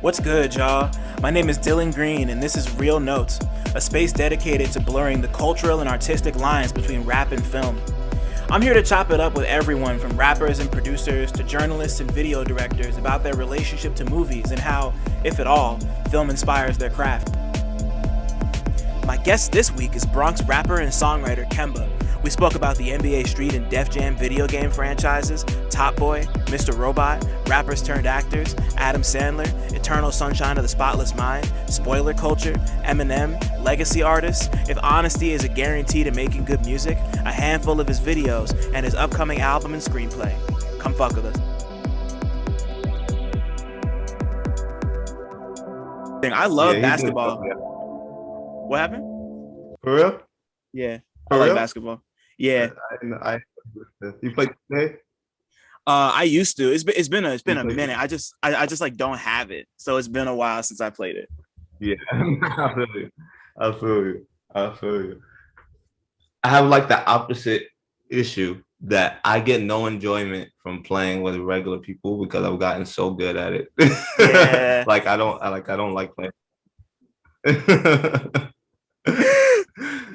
What's good, y'all? My name is Dylan Green, and this is Real Notes, a space dedicated to blurring the cultural and artistic lines between rap and film. I'm here to chop it up with everyone from rappers and producers to journalists and video directors about their relationship to movies and how, if at all, film inspires their craft. My guest this week is Bronx rapper and songwriter Kemba. We spoke about the NBA Street and Def Jam video game franchises, Top Boy, Mr. Robot, rappers turned actors, Adam Sandler, Eternal Sunshine of the Spotless Mind, spoiler culture, Eminem, legacy artists, if honesty is a guarantee to making good music, a handful of his videos, and his upcoming album and screenplay. Come fuck with us. I love basketball. What happened? For real? Yeah, For I like real? basketball. Yeah, You play today? I used to. It's been a You play- minute. I just like don't have it, so it's been a while since I played it. Yeah, I feel you. I feel you. I feel you. I have like the opposite issue that I get no enjoyment from playing with regular people because I've gotten so good at it. Yeah. I don't like playing.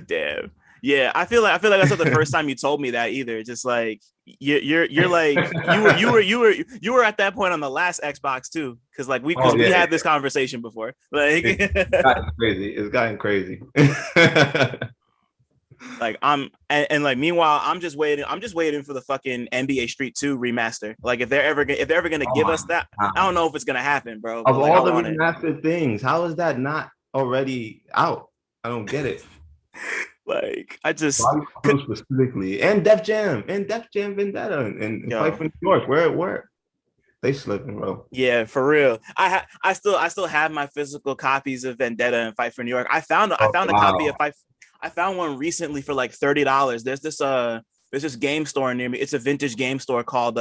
Damn. Yeah, I feel like that's not the first time you told me that either. Just like you're like you were at that point on the last Xbox too, because like we had this conversation before. Like It's gotten crazy. It's gotten crazy. like like meanwhile I'm just waiting for the fucking NBA Street 2 remaster. Like if they're ever gonna give us that, I don't know if it's gonna happen, bro. Of like, all the remastered things, how is that not already out? I don't get it. Like I just specifically and Def Jam Vendetta and Fight for New York. Where they slipping, bro? Yeah, for real. I still have my physical copies of Vendetta and Fight for New York. I found a copy of Fight. I found one recently for like $30. There's this game store near me. It's a vintage game store called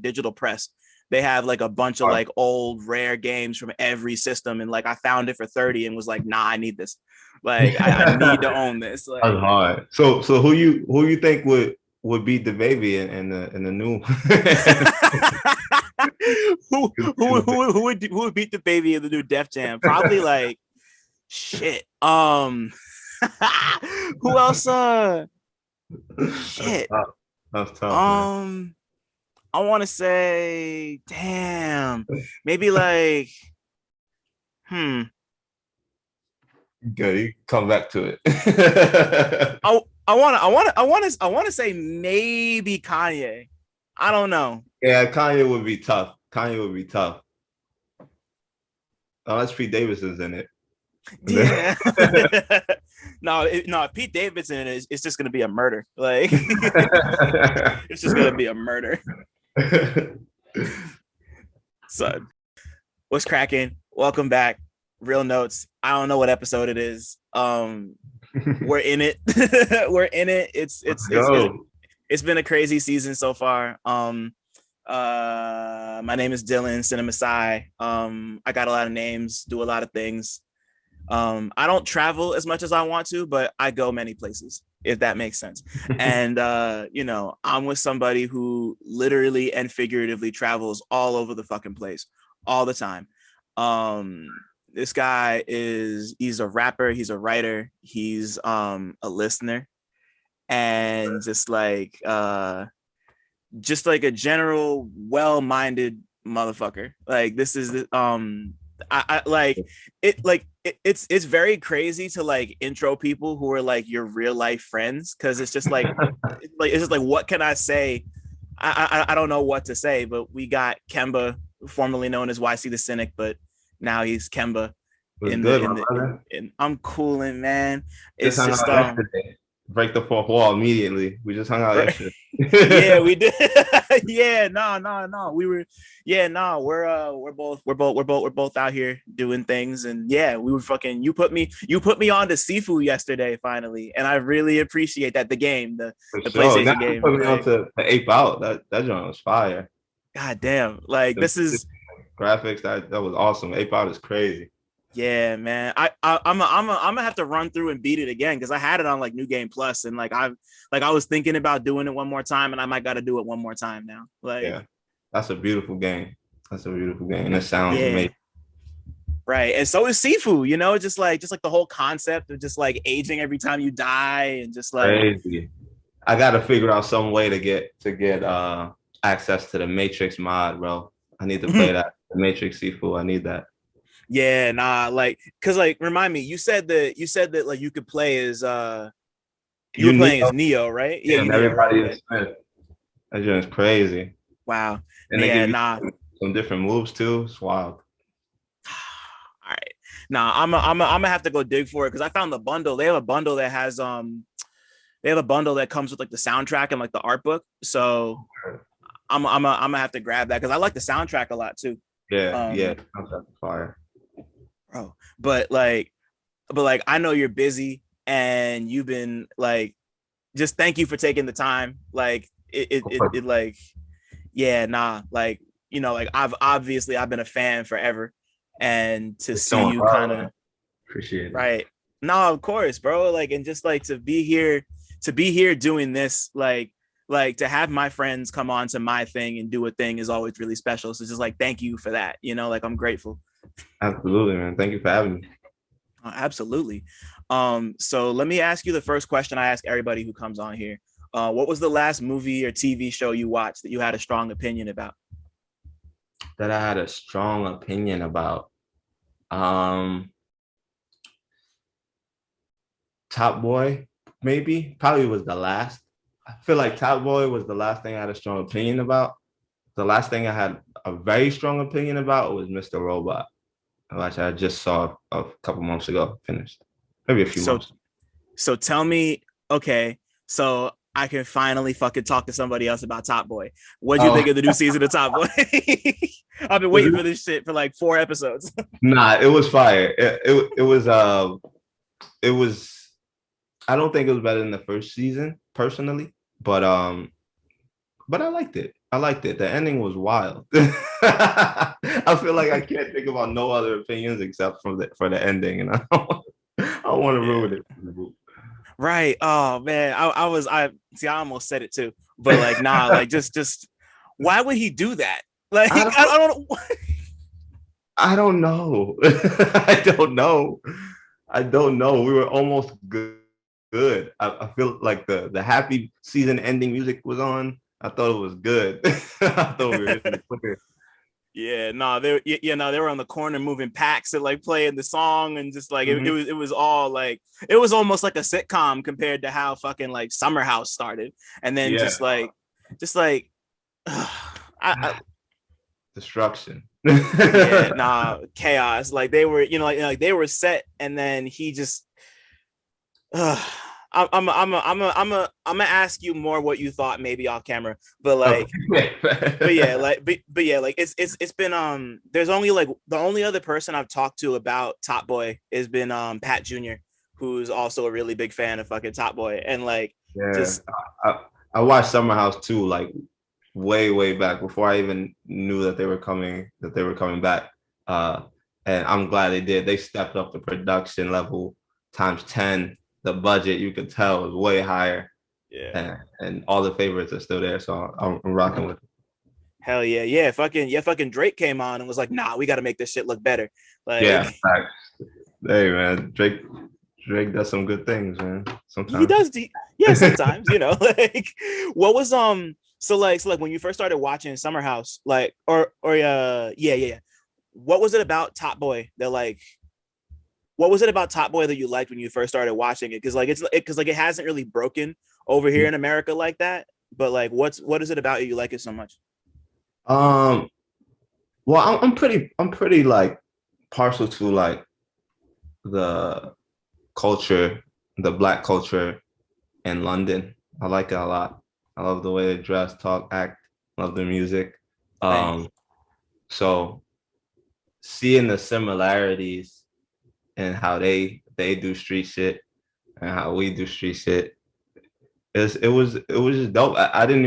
Digital Press. They have like a bunch of like old rare games from every system, and like I found it for 30 and was like, nah, I need this. Like I need to own this. Like, that's hard. So who you think would beat the baby in the new? who would beat the baby in the new Def Jam? Probably like shit. Who else? Shit. That's tough. I want to say, damn, maybe like, Good, you come back to it. I want to say maybe Kanye. I don't know. Yeah, Kanye would be tough. Unless Pete Davidson's in it. Yeah. No, if Pete Davidson is, it's just gonna be a murder. Like, it's just gonna be a murder. Son, what's cracking? Welcome back. Real Notes. I don't know what episode it is. We're in it. We're in it. It's been a crazy season so far. My name is Dylan CineMasai. I got a lot of names, do a lot of things. I don't travel as much as I want to, but I go many places, if that makes sense. And I'm with somebody who literally and figuratively travels all over the fucking place all the time. This guy he's a rapper, he's a writer, he's a listener, and just like a general well-minded motherfucker. Like this is I like it. Like it's very crazy to like intro people who are like your real life friends, because it's just like it's just like, what can I say? I don't know what to say. But we got Kemba, formerly known as YC the Cynic, but now he's Kemba. I'm cooling, man. It's just break the fourth wall immediately. We just hung out yesterday. Yeah, we did. Yeah, no. We're both out here doing things, and yeah, we were fucking. You put me on to Sifu yesterday, finally, and I really appreciate that. The game, the PlayStation game. Put me on to Ape Out. That joint was fire. God damn! Like this is graphics. That was awesome. Ape Out is crazy. Yeah, man. I'm gonna have to run through and beat it again, because I had it on like New Game Plus, and like I was thinking about doing it one more time, and I might got to do it one more time now. Like, yeah, that's a beautiful game. And it sounds amazing. Right. And so is seafood, you know, just like the whole concept of just like aging every time you die and just like Crazy. I gotta figure out some way to get access to the Matrix mod, bro. I need to play that. The Matrix Seafood. I need that. yeah, nah, like cause like remind me, you said that like you could play as you You were need playing as Neo, right? Yeah, you and Neo, right? everybody Yeah. is Smith. That joint's crazy. Wow. And they Yeah, give you nah. some different moves too. It's wild. All right. Nah, I'm gonna have to go dig for it because I found the bundle. They have a bundle that has they have a bundle that comes with like the soundtrack and like the art book. So I'm gonna have to grab that because I like the soundtrack a lot too. Yeah, yeah. Um, That's fire. bro. But like I know you're busy and you've been like just thank you for taking the time. Like it like yeah, nah, like like I've been a fan forever. And to It's see going you well, kind man. of Appreciate it. right. No, of course, bro. Like and just like to be here doing this, like to have my friends come on to my thing and do a thing is always really special. So just like thank you for that. Like I'm grateful. Absolutely, man. Thank you for having me. Absolutely. So let me ask you the first question I ask everybody who comes on here. What was the last movie or TV show you watched that you had a strong opinion about? That I had a strong opinion about. Um, Top Boy, maybe, probably was the last. I feel like Top Boy was the last thing I had a strong opinion about. The last thing I had a very strong opinion about was Mr. Robot, which I just saw a couple months ago, finished. Maybe a few So months. so tell me, okay, so I can finally fucking talk to somebody else about Top Boy. What'd you Oh, think of the new season of Top Boy? I've been waiting for this shit for like 4 episodes. nah, it was fire. It was I don't think it was better than the first season personally, but I liked it. I liked it. The ending was wild. I feel like I can't think about no other opinions except for the ending, and I don't want to Yeah. ruin it. Right. Oh man. I see I almost said it too. But like nah, like just why would he do that? Like I I don't don't know. I don't know. I don't know. I don't know. We were almost good. Good. I feel like the happy season ending music was on. I thought it was good. I thought we were in the clear. Yeah, no, they were on the corner moving packs and like playing the song and just like it was all like it was almost like a sitcom compared to how fucking like Summer House started. And then Yeah. just like I Destruction. yeah, nah, chaos. Like they were, like they were set and then he just I'm gonna ask you more what you thought maybe off camera, but like Okay. but yeah, but yeah, like it's been there's only like the only other person I've talked to about Top Boy has been Pat Jr., who's also a really big fan of fucking Top Boy. And like Yeah. just I watched Summer House too, like way back before I even knew that they were coming back. Uh and I'm glad they did. They stepped up the production level times 10. The budget, you could tell, was way higher. yeah. And all the favorites are still there. So I'm rocking with it. Hell yeah, fucking Drake came on and was like, nah, we gotta make this shit look better. Yeah. Like Hey man, Drake does some good things, man. he Sometimes. does yeah, sometimes, like what was so like when you first started watching Summer House, like or yeah. What was it about Top Boy that like what was it about Top Boy that you liked when you first started watching it? Because like because like it hasn't really broken over here in America like that. But like, what is it about you like it so much? Um, well, I'm pretty like partial to like the culture, the black culture in London. I like it a lot. I love the way they dress, talk, act. Love the music. Same. Um, so seeing the similarities in how they do street shit and how we do street shit, it was just dope. I didn't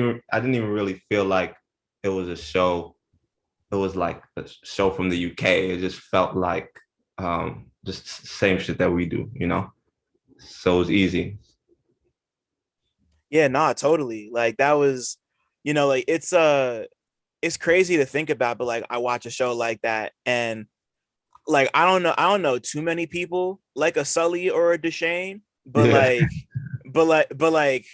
even really feel like it was a show. It was like a show from the UK. It just felt like just same shit that we do, you know. So it was easy. Yeah, nah, totally. Like that was, like it's crazy to think about, but like I watch a show like that and like I don't know too many people like a Sully or a Deshane, but Yeah, but like but like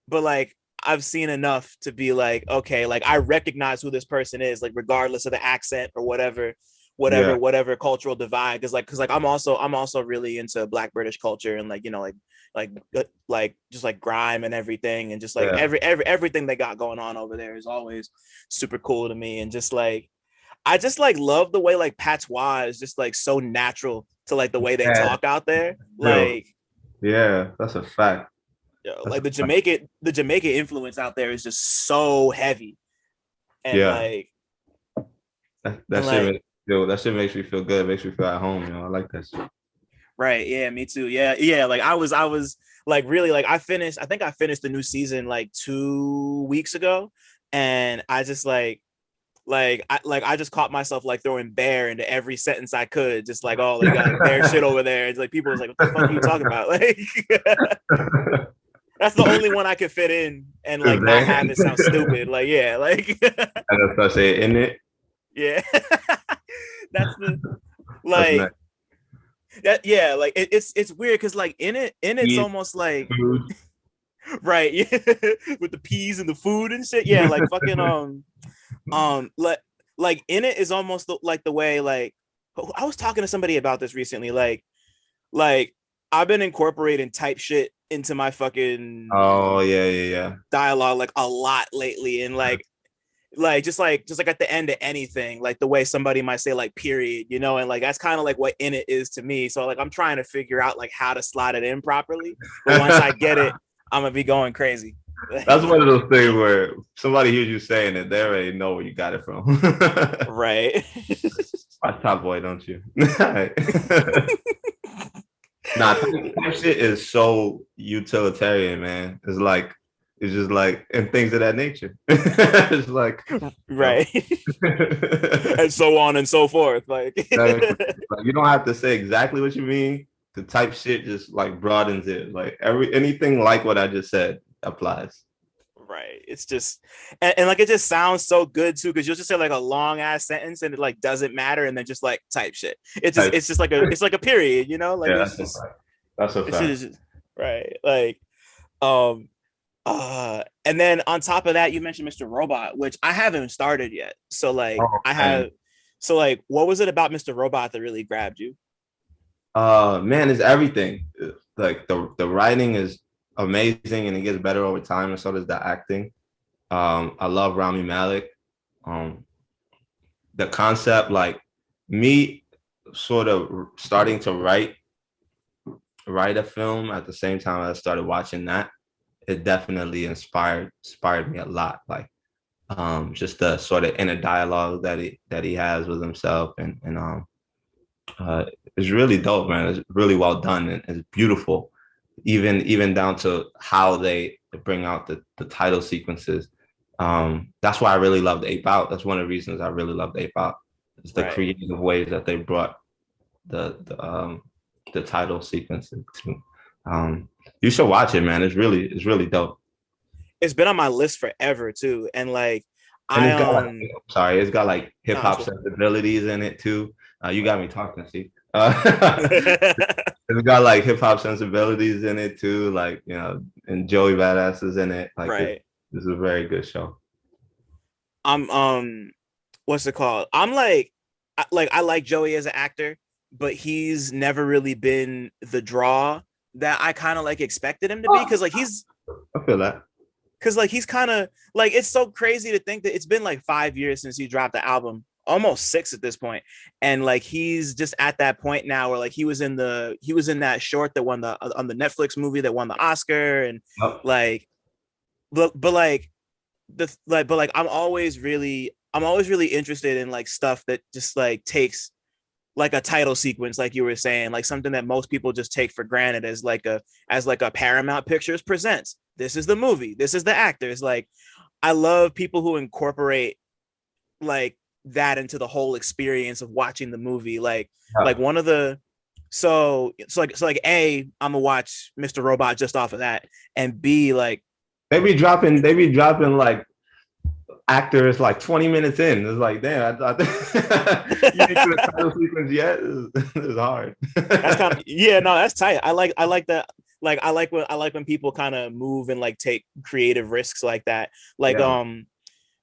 but like I've seen enough to be like, okay, like I recognize who this person is, like regardless of the accent or yeah, whatever cultural divide. Cause like I'm also really into Black British culture and like, you know, like just like grime and everything. And just like yeah. everything they got going on over there is always super cool to me. And just like, I just like love the way like patois is just like so natural to like the way they Yeah, talk out there. real. Like, Yeah, that's a fact. you know, That's like a fact. The Jamaican influence out there is just so heavy, and Yeah, like that and shit like makes that shit makes me feel good. It makes me feel at home. I like that shit. right, yeah, me too, yeah. Like I was like really like I think I finished the new season like 2 weeks ago, and I just I just caught myself like throwing bear into every sentence I could, just like, oh, they got like bear shit over there. It's like people was like, what the fuck are you talking about? Like that's the only one I could fit in and like not have it sound stupid. Like, yeah, like I just start saying in it. yeah. That's the That's nice. like that, yeah, like it's weird because like in it's Eat almost like food. right, yeah, with the peas and the food and shit. Yeah, like fucking like in it is almost like the way like I was talking to somebody about this recently. Like I've been incorporating type shit into my Oh fucking yeah, yeah, yeah. dialogue like a lot lately, and just like at the end of anything, like the way somebody might say like period, you know, and like that's kind of like what in it is to me. So like I'm trying to figure out like how to slide it in properly, but once I get it, I'm gonna be going crazy. That's one of those things where somebody hears you saying it, they already know where you got it from. Right. My top boy, don't you? Nah, type shit is so utilitarian, man. It's just like and things of that nature. It's like, Right. And so on and so forth. Like like you don't have to say exactly what you mean. The type shit just like broadens it. Like anything like what I just said applies. right. It's just and like it just sounds so good too, because you'll just say like a long ass sentence and it like doesn't matter, and then just like type shit. Type, It's just like a period, you know? Like yeah, it's that's a just fact. That's a it's fact. just right. Like um and then on top of that, you mentioned Mr. Robot, which I haven't started yet. So like Oh I man. have so like what was it about Mr. Robot that really grabbed you? Man, it's everything. Like the writing is amazing and it gets better over time, and so does the acting. I love Rami Malek. Um, the concept, like me sort of starting to write a film at the same time I started watching that, it definitely inspired me a lot. Like just the sort of inner dialogue that he has with himself and uh it's really dope, man. It's really well done and it's beautiful. Even down to how they bring out the title sequences. That's why I really loved Ape Out. That's one of the reasons I really loved Ape Out. It's the Right. creative ways that they brought the title sequences to. You should watch it, man. It's really dope. It's been on my list forever too. And like And I sorry, it's got like hip no, it's hop cool. sensibilities in it too. You got me talking, see. Right. It's got like hip hop sensibilities in it too, like and Joey Badass is in it. Like Right. this is a very good show. I'm what's it called? I'm like I like Joey as an actor, but he's never really been the draw that I kind of like expected him to be, because like I feel that. he's kind of like, it's so crazy to think that it's been like 5 years since he dropped the album, almost six at this point, and like he's just at that point now where like he was in that short that won the on the Netflix movie that won the Oscar, and Yep. like but like but like I'm always really interested in like stuff that just like takes like a title sequence, like you were saying, like something that most people just take for granted as like a Paramount Pictures presents. This is the movie. This is the actors. Like I love people who incorporate like that into the whole experience of watching the movie. Like Yeah. one of the so like A, I'm gonna watch Mr. Robot just off of that, and B, like They be dropping like actor is like 20 minutes in. It's like, damn, you ain't to the title sequence yet. It's hard. That's kind of no, that's tight. I like that. Like I like when people kind of move and like take creative risks like that. Like Yeah.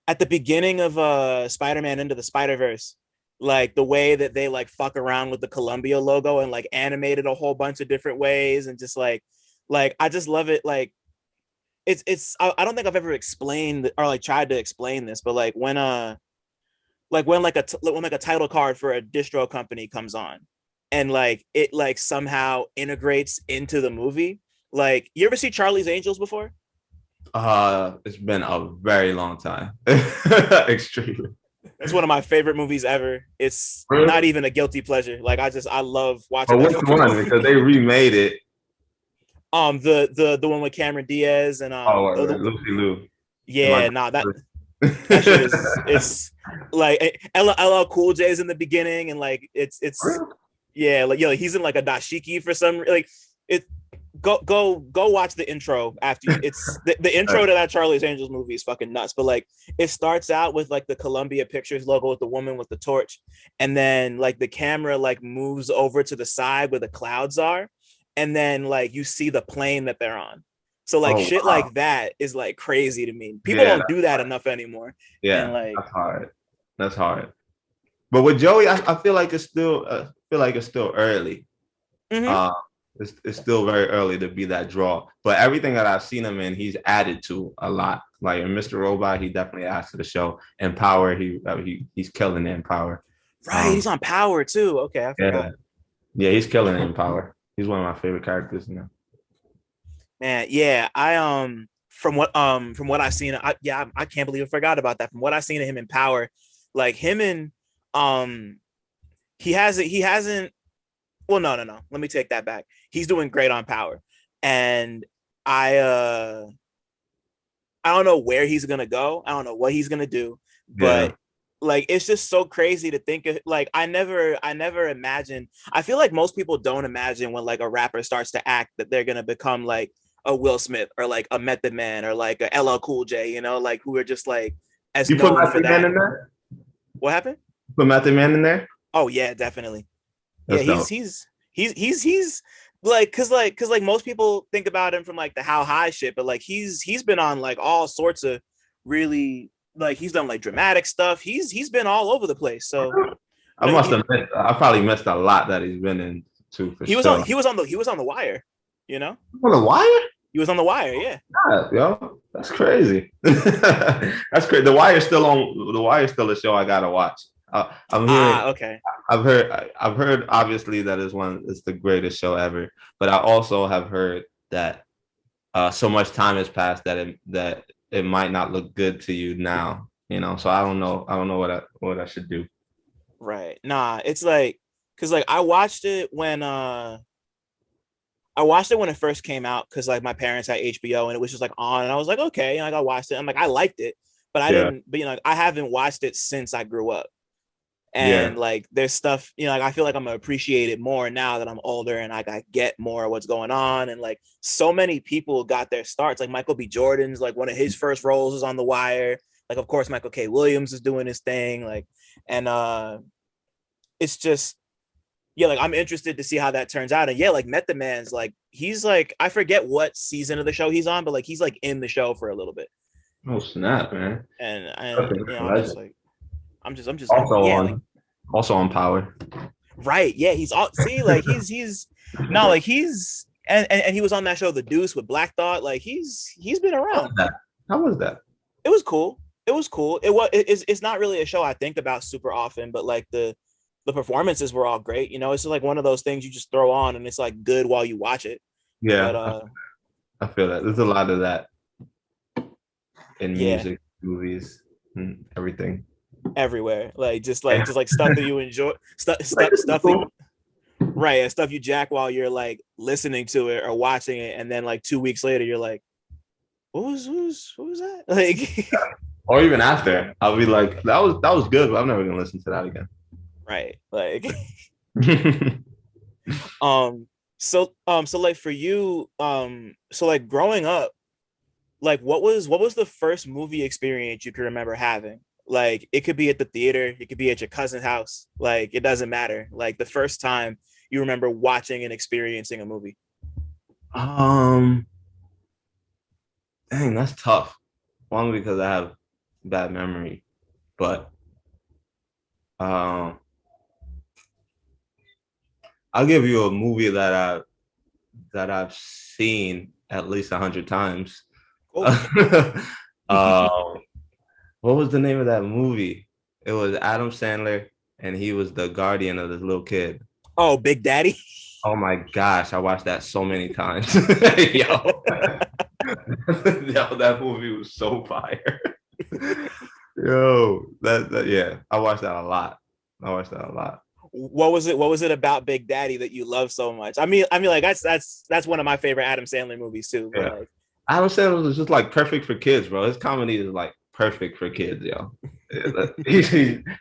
at the beginning of Spider-Man Into the Spider-Verse, like the way that they like fuck around with the Columbia logo and like animated a whole bunch of different ways and just like I just love it. Like it's I don't think I've ever explained or like tried to explain this, but like when when like a title card for a distro company comes on and like it like somehow integrates into the movie. Like, you ever see Charlie's Angels before? It's been a very long time. Extremely. It's one of my favorite movies ever. It's Really? not even a guilty pleasure. Like I love watching But that which fucking one? movie. Because they remade it. The one with Cameron Diaz and Oh, Lucy Liu. yeah, nah, that shit is it's like LL Cool J's in the beginning and like it's yeah, like he's in like a dashiki for some like it go watch the intro after it's the intro to that Charlie's Angels movie is fucking nuts. But like it starts out with like the Columbia Pictures logo with the woman with the torch, and then like the camera like moves over to the side where the clouds are, and then like you see the plane that they're on. So like shit wow. like that is like crazy to me. People don't do that enough anymore. Yeah, and like that's hard. That's hard. But with Joey, I feel like it's still early. mm-hmm. It's still very early to be that draw. But everything that I've seen him in, he's added to a lot. Like in Mr. Robot, he definitely adds to the show. In Power, he's killing it in Power. Right, he's on Power too. Okay, I forgot. Yeah, he's killing it in Power. He's one of my favorite characters now. Man, yeah, I from what I've seen, I can't believe I forgot about that. From what I've seen of him in Power, like him and he hasn't well, no. Let me take that back. He's doing great on Power. And I don't know where he's gonna go. I don't know what he's gonna do, but like it's just so crazy to think of. Like I never imagined. I feel like most people don't imagine when like a rapper starts to act that they're gonna become like a Will Smith or like a Method Man or like a LL Cool J, like who are just like as you known put for Method that. Man in there? What happened? Put Method Man in there? Oh yeah, definitely. That's Yeah, dope. he's cause like most people think about him from like the How High shit, but like he's been on like all sorts of really like he's done like dramatic stuff. He's been all over the place. So I probably missed a lot that he's been in too. For he was sure. He was on The Wire, On The Wire? He was on The Wire, yeah. God, yo, that's crazy. That's crazy. The Wire still on. The Wire still a show I gotta watch. I'm hearing. Okay. I've heard obviously that it's the greatest show ever, but I also have heard that so much time has passed that it might not look good to you now. So I don't know what I should do. Right. Nah, it's like because like I watched it when it first came out because like my parents had HBO and it was just like on and I was like, okay, like I watched it. I'm like, I liked it, but I didn't, but I haven't watched it since I grew up. And like there's stuff, like I feel like I'm gonna appreciate it more now that I'm older and like I get more of what's going on. And like so many people got their starts. Like Michael B. Jordan's like one of his first roles was on The Wire. Like of course Michael K. Williams is doing his thing. Like, and it's just like I'm interested to see how that turns out. And like Method Man's like he's like I forget what season of the show he's on, but like he's like in the show for a little bit. Oh snap, man! And I'm just also like, on also on Power. Right. Yeah, he's all see, like he's no, like he's and he was on that show The Deuce with Black Thought. Like he's been around. How was that? It was cool. It's not really a show I think about super often, but like the performances were all great. It's just like one of those things you just throw on and it's like good while you watch it. Yeah. But, I feel that there's a lot of that in music, movies, and everything. Everywhere, like just stuff that you enjoy, stuff that, right, and stuff you jack while you're like listening to it or watching it, and then like 2 weeks later you're like, what was that? Like, or even after, I'll be like, that was good, but I'm never gonna listen to that again. Right, like, so like for you, so like growing up, like what was the first movie experience you can remember having? Like it could be at the theater, it could be at your cousin's house. Like it doesn't matter. Like the first time you remember watching and experiencing a movie. Um, Dang, that's tough. One, because I have bad memory, but um, I'll give you a movie that I've seen at least 100 times. Cool. um, what was the name of that movie? It was Adam Sandler, and he was the guardian of this little kid. Oh, Big Daddy. Oh my gosh, I watched that so many times. Yo, yo, that movie was so fire. Yo, yeah, I watched that a lot. I watched that a lot. What was it about Big Daddy that you love so much? I mean, like that's one of my favorite Adam Sandler movies too. But Yeah, like, Adam Sandler is just like perfect for kids, bro. His comedy is like perfect for kids, yo. He's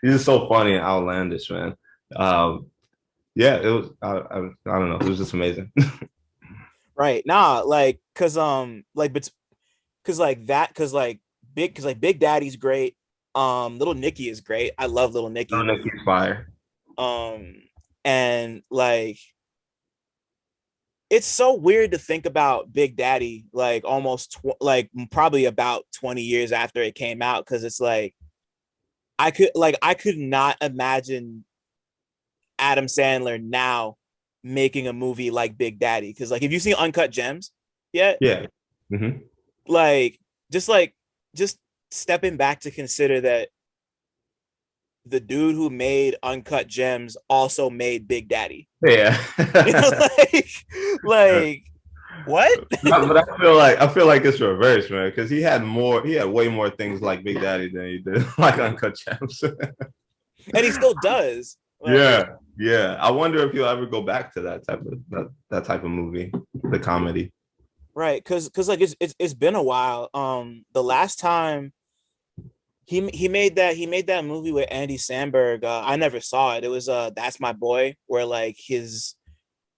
just so funny and outlandish, man. Um, yeah, it was. I don't know. It was just amazing. right. Nah, like like but cause like Big Daddy's great. Little Nicky is great. I love Little Oh, Nicky. Nicki's fire. Um and like it's so weird to think about Big Daddy like like probably about 20 years after it came out, because it's like I could not imagine Adam Sandler now making a movie like Big Daddy. Because like, if you see Uncut Gems yet, Yeah. Mm-hmm. like just like just stepping back to consider that the dude who made Uncut Gems also made Big Daddy. Yeah. You know, like what? But I feel like it's reverse, man, because he had way more things like Big Daddy than he did like Uncut Gems. And he still does. Like, Yeah, yeah. I wonder if he'll ever go back to that type of movie, the comedy. right, because like it's been a while. The last time he made that movie with Andy Samberg. I never saw it. It was That's My Boy, where like his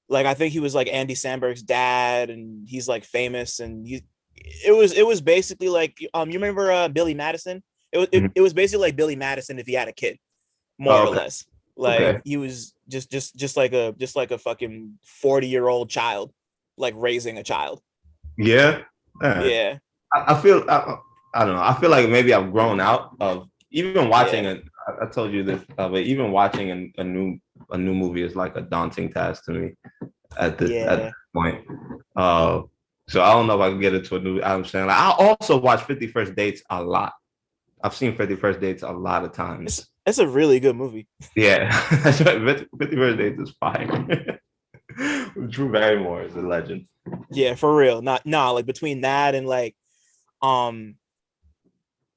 like I think he was like Andy Samberg's dad, and he's like famous, and he it was basically like you remember Billy Madison? Mhm. It was basically like Billy Madison if he had a kid, more Oh, or okay, less. Like okay. he was just like a fucking 40-year-old child, like raising a child. Yeah. Yeah. Yeah, I feel I don't know. I feel like maybe I've grown out of even watching yeah, it. I told you this, but even watching a new movie is like a daunting task to me at this yeah. point. Uh, so I don't know if I can get into a new Adam Sandler. I also watch 51st Dates a lot. I've seen 51st Dates a lot of times. It's a really good movie. Yeah, 51st Dates is fire. Drew Barrymore is a legend. Yeah, for real. Not nah, like between that and um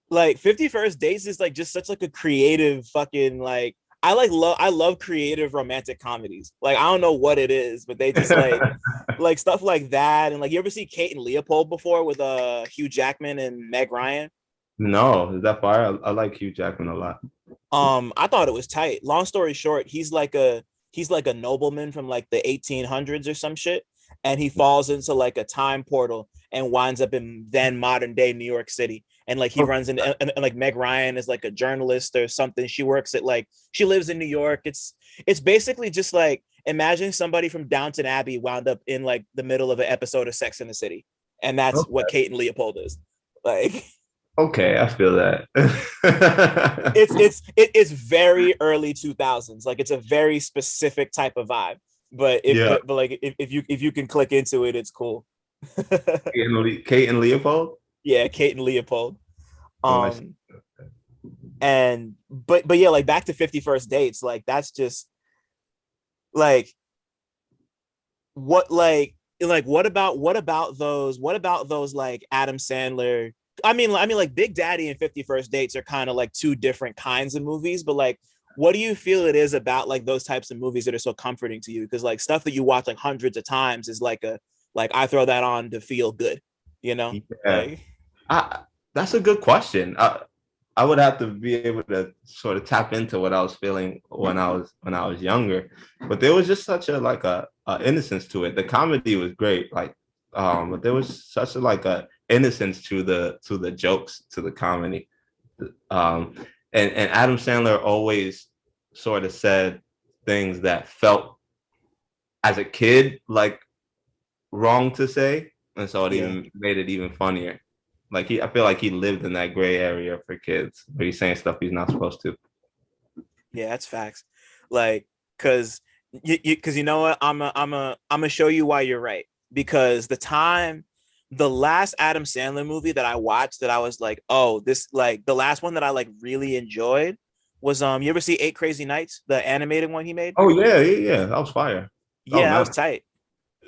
like 51st Dates is like just such like a creative fucking like I love creative romantic comedies. Like I don't know what it is, but they just like stuff like that. And like, you ever see Kate and Leopold before with Hugh Jackman and Meg Ryan? No, is that fire? I like Hugh Jackman a lot. I thought it was tight. Long story short, he's like a nobleman from like the 1800s or some shit, and he falls into like a time portal and winds up in then modern day New York City. And like he runs into and like Meg Ryan is like a journalist or something. She works at like she lives in New York. It's basically just like imagine somebody from Downton Abbey wound up in like the middle of an episode of Sex in the City, and that's what Kate and Leopold is. Like Okay, I feel that. it's very early 2000s. Like it's a very specific type of vibe. Yeah, But like if you can click into it, it's cool. Kate and Leopold. Yeah, Kate and Leopold. Oh, I Um and but yeah, like back to 51st Dates, like that's just like what what about those like Adam Sandler. I mean like Big Daddy and 51st Dates are kind of like two different kinds of movies, but like what do you feel it is about like those types of movies that are so comforting to you? Because like stuff that you watch like hundreds of times is like a like I throw that on to feel good, you know? yeah. Like I, that's a good question. I would have to be able to sort of tap into what I was feeling when I was younger, but there was just such a innocence to it. The comedy was great, like but there was such a innocence to the jokes, to the comedy. And Adam Sandler always sort of said things that felt as a kid like wrong to say, and so it even made it even funnier. Like I feel like he lived in that gray area for kids, where he's saying stuff he's not supposed to. Yeah, that's facts. Like, cause you know what? I'm gonna show you why you're right. Because the last Adam Sandler movie that I watched that I was like, oh, this, like, the last one that I like really enjoyed was you ever see 8 Crazy Nights, the animated one he made? Oh yeah, that was fire. Oh Yeah, that was man, tight.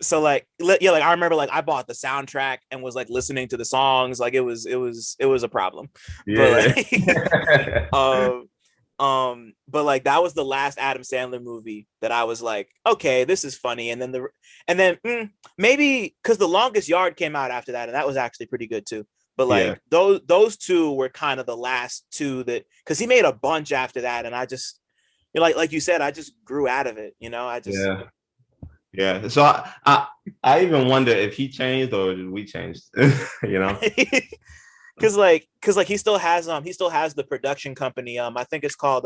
So like, yeah, like I remember like I bought the soundtrack and was like listening to the songs. Like it was a problem. But yeah. like but like that was the last Adam Sandler movie that I was like, okay, this is funny. And then maybe because The Longest Yard came out after that, and that was actually pretty good too. But Yeah. like those two were kind of the last two that, because he made a bunch after that, and I just, like you said, I just grew out of it. I just Yeah. So I even wonder if he changed or did we change? You know? because he still has the production company. I think it's called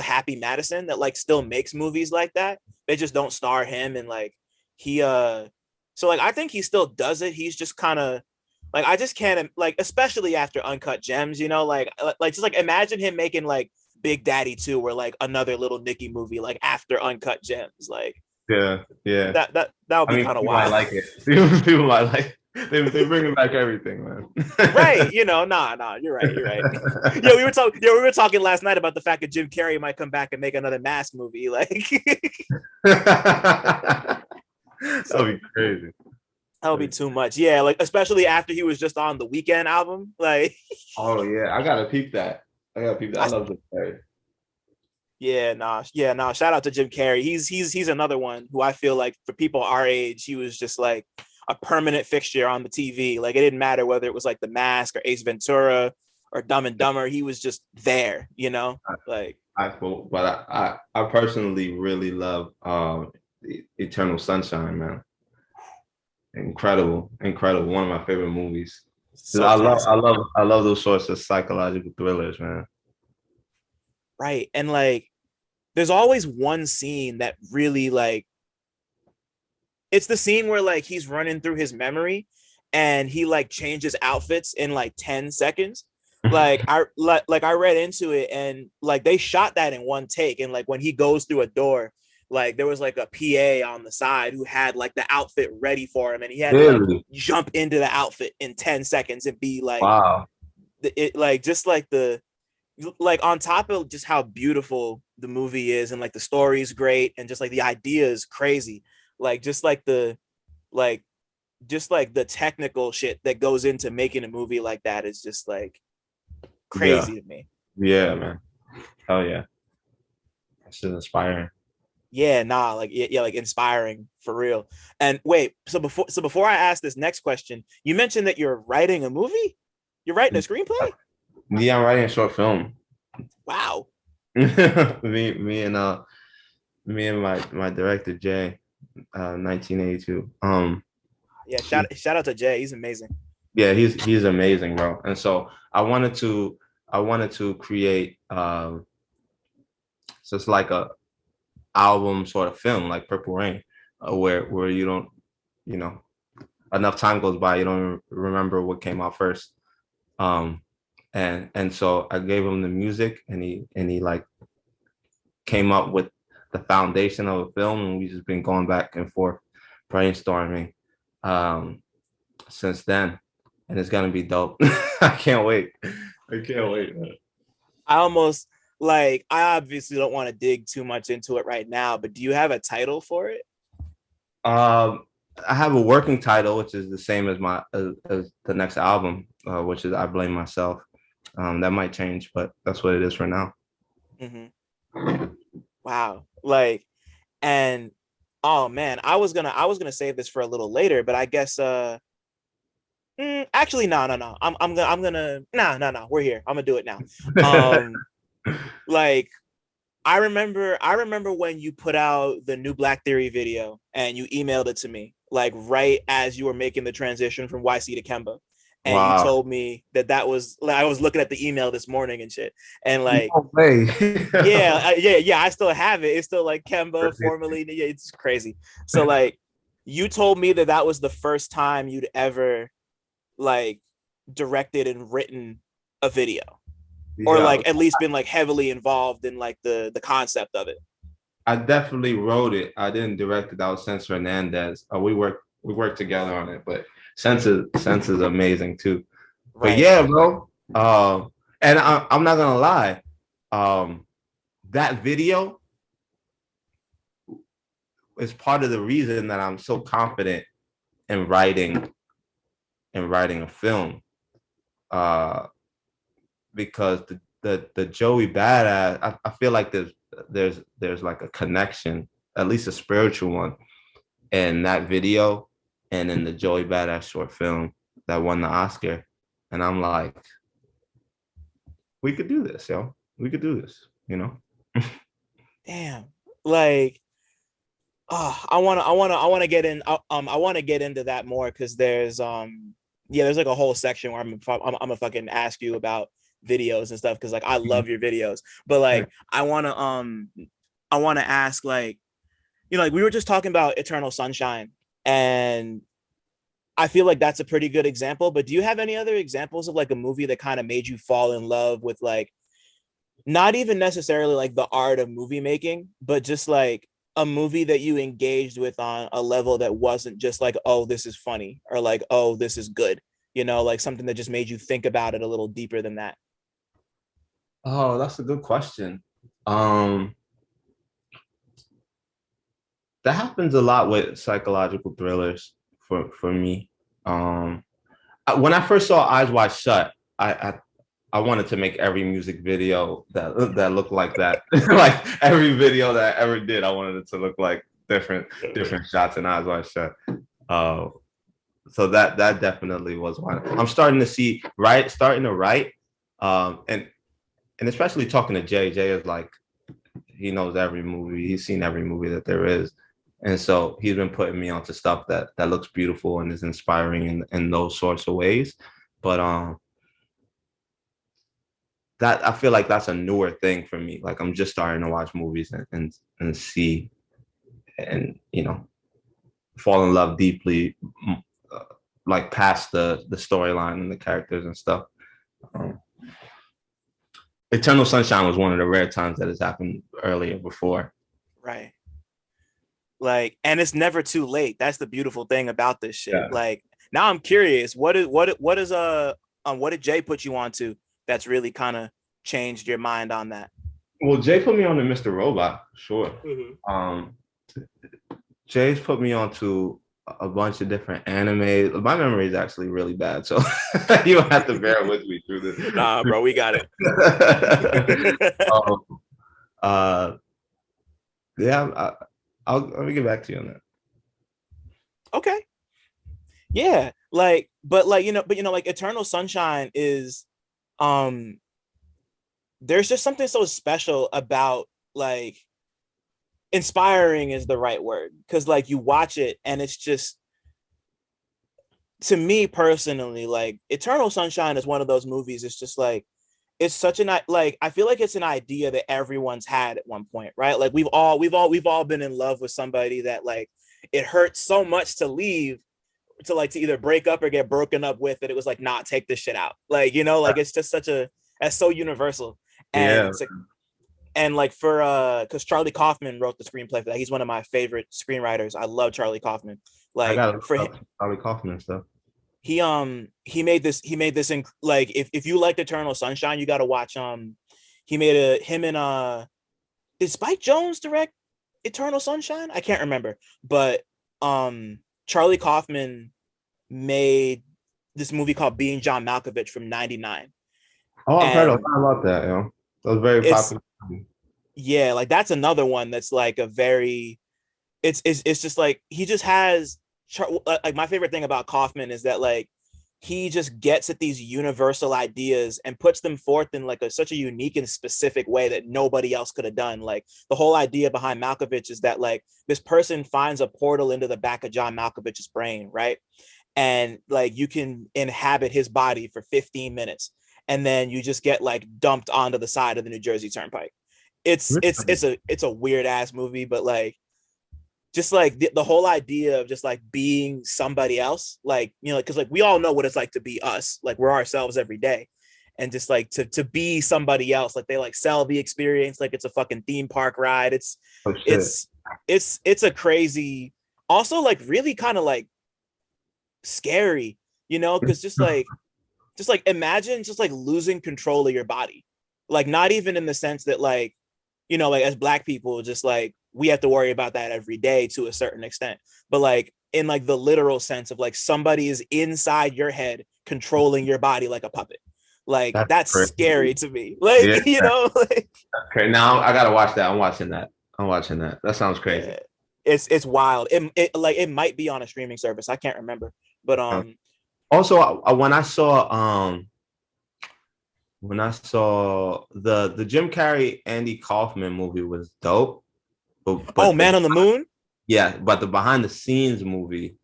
Happy Madison, that like still makes movies like that. They just don't star him, and like he so like I think he still does it. He's just kind of like, I just can't, like, especially after Uncut Gems, like just like imagine him making like Big Daddy 2 or like another Little Nicky movie like after Uncut Gems. Like Yeah. that would I be mean, kind of people might wild. like it. People might like it. They bringing back everything, man. Right, nah, you're right, yeah, we were talking last night about the fact that Jim Carrey might come back and make another Mask movie, like. That'll So be crazy. that'll be too much, yeah, like especially after he was just on the Weekend album, like. Oh yeah, I gotta peep that. I I, love Jim Carrey. yeah, nah, shout out to Jim Carrey. He's another one who I feel like for people our age, he was just like a permanent fixture on the TV. Like it didn't matter whether it was like The Mask or Ace Ventura or Dumb and Dumber, he was just there, like. I personally really love Eternal Sunshine, man. Incredible. One of my favorite movies. So classic. I love those sorts of psychological thrillers, man. Right. And like there's always one scene that really, like, it's the scene where like he's running through his memory and he like changes outfits in like 10 seconds. Like I read into it, and like they shot that in one take, and like when he goes through a door, like there was like a PA on the side who had like the outfit ready for him, and he had to like Really? jump into the outfit in 10 seconds and be like Wow. it, like just like on top of just how beautiful the movie is, and like the story is great, and just like the idea is crazy, like like just like the technical shit that goes into making a movie like that is just like Yeah. crazy to me. Yeah, man. Oh yeah. This is inspiring. Yeah, nah, like yeah, like inspiring for real. And wait, so before I ask this next question, you mentioned that you're writing a movie. You're writing a screenplay. Yeah, I'm writing a short film. Wow. Me and my director Jay, 1982. Yeah, he, shout out to Jay. He's amazing. yeah, he's amazing, bro. And so I wanted to create just like a album sort of film, like Purple Rain, where you don't, you know, enough time goes by, you don't remember what came out first. Um, and so I gave him the music, and he like came up with the foundation of a film, and we just been going back and forth brainstorming since then, and it's gonna be dope. I can't wait. I can't wait. I obviously don't want to dig too much into it right now, but do you have a title for it? Um, I have a working title, which is the same as as the next album, which is I Blame Myself. That might change, but that's what it is for now. Mm-hmm. Wow. Like, and oh man, I was gonna save this for a little later, but I guess actually no. I'm gonna no. We're here. I'm gonna do it now. Um, like I remember when you put out the new Black Theory video and you emailed it to me. like right as you were making the transition from YC to Kemba. And you Wow. told me that was like, I was looking at the email this morning and shit. And like, No way. yeah, I still have it. It's still like Kemba, formerly. Yeah, it's crazy. So like, you told me that was the first time you'd ever like directed and written a video, or Yeah, like at least been like heavily involved in like the concept of it. I definitely wrote it. I didn't direct it. That was Sense Hernandez. We worked together on it, but Sense is amazing too. But Right. yeah, bro. And I'm not gonna lie. That video is part of the reason that I'm so confident in writing a film. Because the Joey Badass, I feel like there's like a connection, at least a spiritual one, in that video and in the Joey Badass short film that won the Oscar. And I'm like, we could do this, yo. We could do this, you know? Damn. Like, I want to get in. I want to get into that more because there's like a whole section where I'm gonna fucking ask you about videos and stuff because like I love your videos. But like I want to ask, like, like we were just talking about Eternal Sunshine, and I feel like that's a pretty good example. But do you have any other examples of like a movie that kind of made you fall in love with like not even necessarily like the art of movie making, but just like a movie that you engaged with on a level that wasn't just like, oh, this is funny, or like, oh, this is good, like something that just made you think about it a little deeper than that? Oh, that's a good question. Um, that happens a lot with psychological thrillers for me. Um, when I first saw Eyes Wide Shut, I wanted to make every music video that looked like that. Like every video that I ever did, I wanted it to look like different shots in Eyes Wide Shut. Uh, so that definitely was one. I'm starting to write, and especially talking to Jay. Jay is like, he knows every movie. He's seen every movie that there is. And so he's been putting me onto stuff that looks beautiful and is inspiring in those sorts of ways. But that, I feel like that's a newer thing for me. Like I'm just starting to watch movies and see and fall in love deeply, uh, like past the storyline and the characters and stuff. Um, Eternal Sunshine was one of the rare times that has happened earlier before. Right. Like, and it's never too late. That's the beautiful thing about this shit. Yeah. Like, now I'm curious, what did Jay put you onto that's really kind of changed your mind on that? Well, Jay put me on to Mr. Robot, sure. Mm-hmm. Jay's put me onto a bunch of different anime. My memory is actually really bad, so you don't have to bear with me through this. Nah, bro, we got it. Yeah, let me get back to you on that. Okay. Yeah, like, but like, like Eternal Sunshine is, there's just something so special about, like, inspiring is the right word, because like you watch it and it's just, to me personally, like Eternal Sunshine is one of those movies. It's just like, it's such an, like, I feel like it's an idea that everyone's had at one point, right? Like we've all been in love with somebody that like it hurts so much to leave, to either break up or get broken up with, that it was like, not take this shit out, like, like it's just that's so universal. And Yeah. And like, for because Charlie Kaufman wrote the screenplay for that. He's one of my favorite screenwriters. I love Charlie Kaufman. I Like, got for him, Charlie Kaufman and stuff. he made this in, like, if you liked Eternal Sunshine, you got to watch he made him and did Spike Jonze direct Eternal Sunshine? I can't remember, but Charlie Kaufman made this movie called Being John Malkovich from '99. Oh, I've heard a And lot about that. That was very it's, popular. yeah, like that's another one that's like a very, it's just like, he just has, like, my favorite thing about Kaufman is that like he just gets at these universal ideas and puts them forth in like such a unique and specific way that nobody else could have done. Like the whole idea behind Malkovich is that like this person finds a portal into the back of John Malkovich's brain, right? And like you can inhabit his body for 15 minutes and then you just get like dumped onto the side of the New Jersey Turnpike. It's a weird ass movie, but like just like the whole idea of just like being somebody else, like, you know, because like we all know what it's like to be us, like we're ourselves every day, and just like to be somebody else, like they like sell the experience like it's a fucking theme park ride. It's a crazy, also like really kind of like scary, you know, because just like imagine just like losing control of your body, like not even in the sense that like, you know, like as Black people, just like we have to worry about that every day to a certain extent, but like in like the literal sense of like somebody is inside your head controlling your body like a puppet. Like that's scary to me. Like, yeah. You know, like, okay, now I gotta watch that. I'm watching that. That sounds crazy. Yeah. It's wild. It might be on a streaming service. I can't remember, but also when I saw the Jim Carrey Andy Kaufman movie was dope. But Man on the Moon? Yeah, but the behind the scenes movie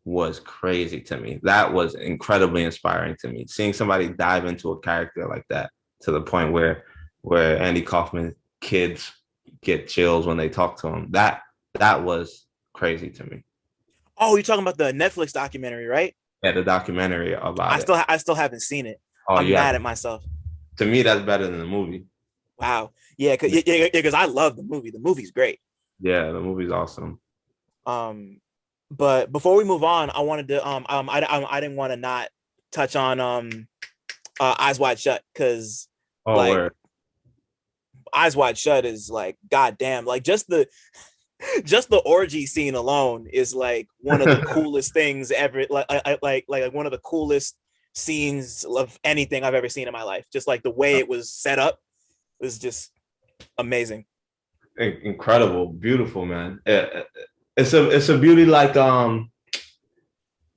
was crazy to me. That was incredibly inspiring to me. Seeing somebody dive into a character like that to the point where Andy Kaufman kids get chills when they talk to him. That was crazy to me. Oh, you're talking about the Netflix documentary, right? Yeah, the documentary about it. I still haven't seen it. Oh, I'm mad at myself. To me, that's better than the movie. Wow. Yeah, because I love the movie. The movie's great. Yeah, the movie's awesome. But before we move on, I wanted to I didn't want to not touch on Eyes Wide Shut, because Eyes Wide Shut is like goddamn, like just the orgy scene alone is like one of the coolest things ever. Like one of the coolest scenes of anything I've ever seen in my life. Just like the way it was set up was just amazing. Incredible, beautiful, man. It's a beauty like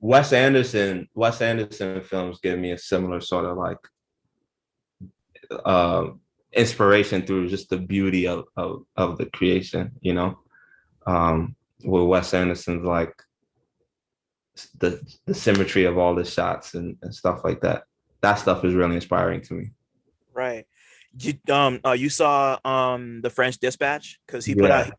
Wes Anderson films give me a similar sort of like inspiration through just the beauty of the creation, you know. With Wes Anderson's like the symmetry of all the shots and stuff like that. That stuff is really inspiring to me. Right. You saw The French Dispatch? Because he put out.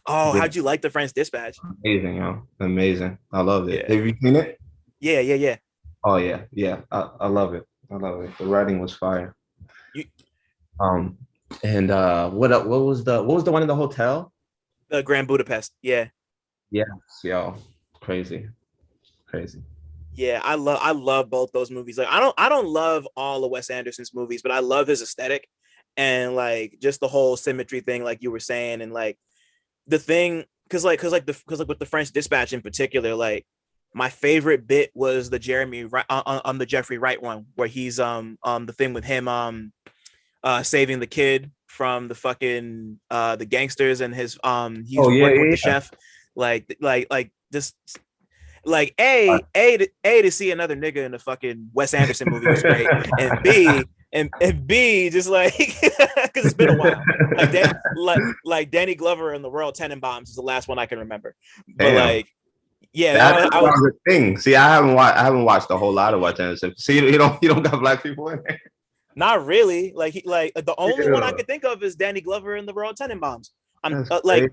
Oh, how'd you like The French Dispatch? Amazing, yo. Amazing. I love it. Yeah. Have you seen it? Yeah. Oh yeah. I love it. The writing was fire. And what was the one in the hotel? The Grand Budapest. Yeah. Yes, yo. Crazy. Yeah, I love both those movies. Like I don't love all of Wes Anderson's movies, but I love his aesthetic and like just the whole symmetry thing, like you were saying, and like the thing, because with the French Dispatch in particular, like my favorite bit was the the Jeffrey Wright one, where he's the thing with him saving the kid from the fucking the gangsters, and his he's working with the chef, like just like a to see another nigga in a fucking Wes Anderson movie was great, and B just like because it's been a while, like Danny Glover and the Royal Tenenbaums is the last one I can remember, but damn. Like yeah, that's a thing. See, I haven't watched a whole lot of Wes Anderson. See, you don't got Black people in there. Not really. Like the only one I could think of is Danny Glover and the Royal Tenenbaums. I'm like.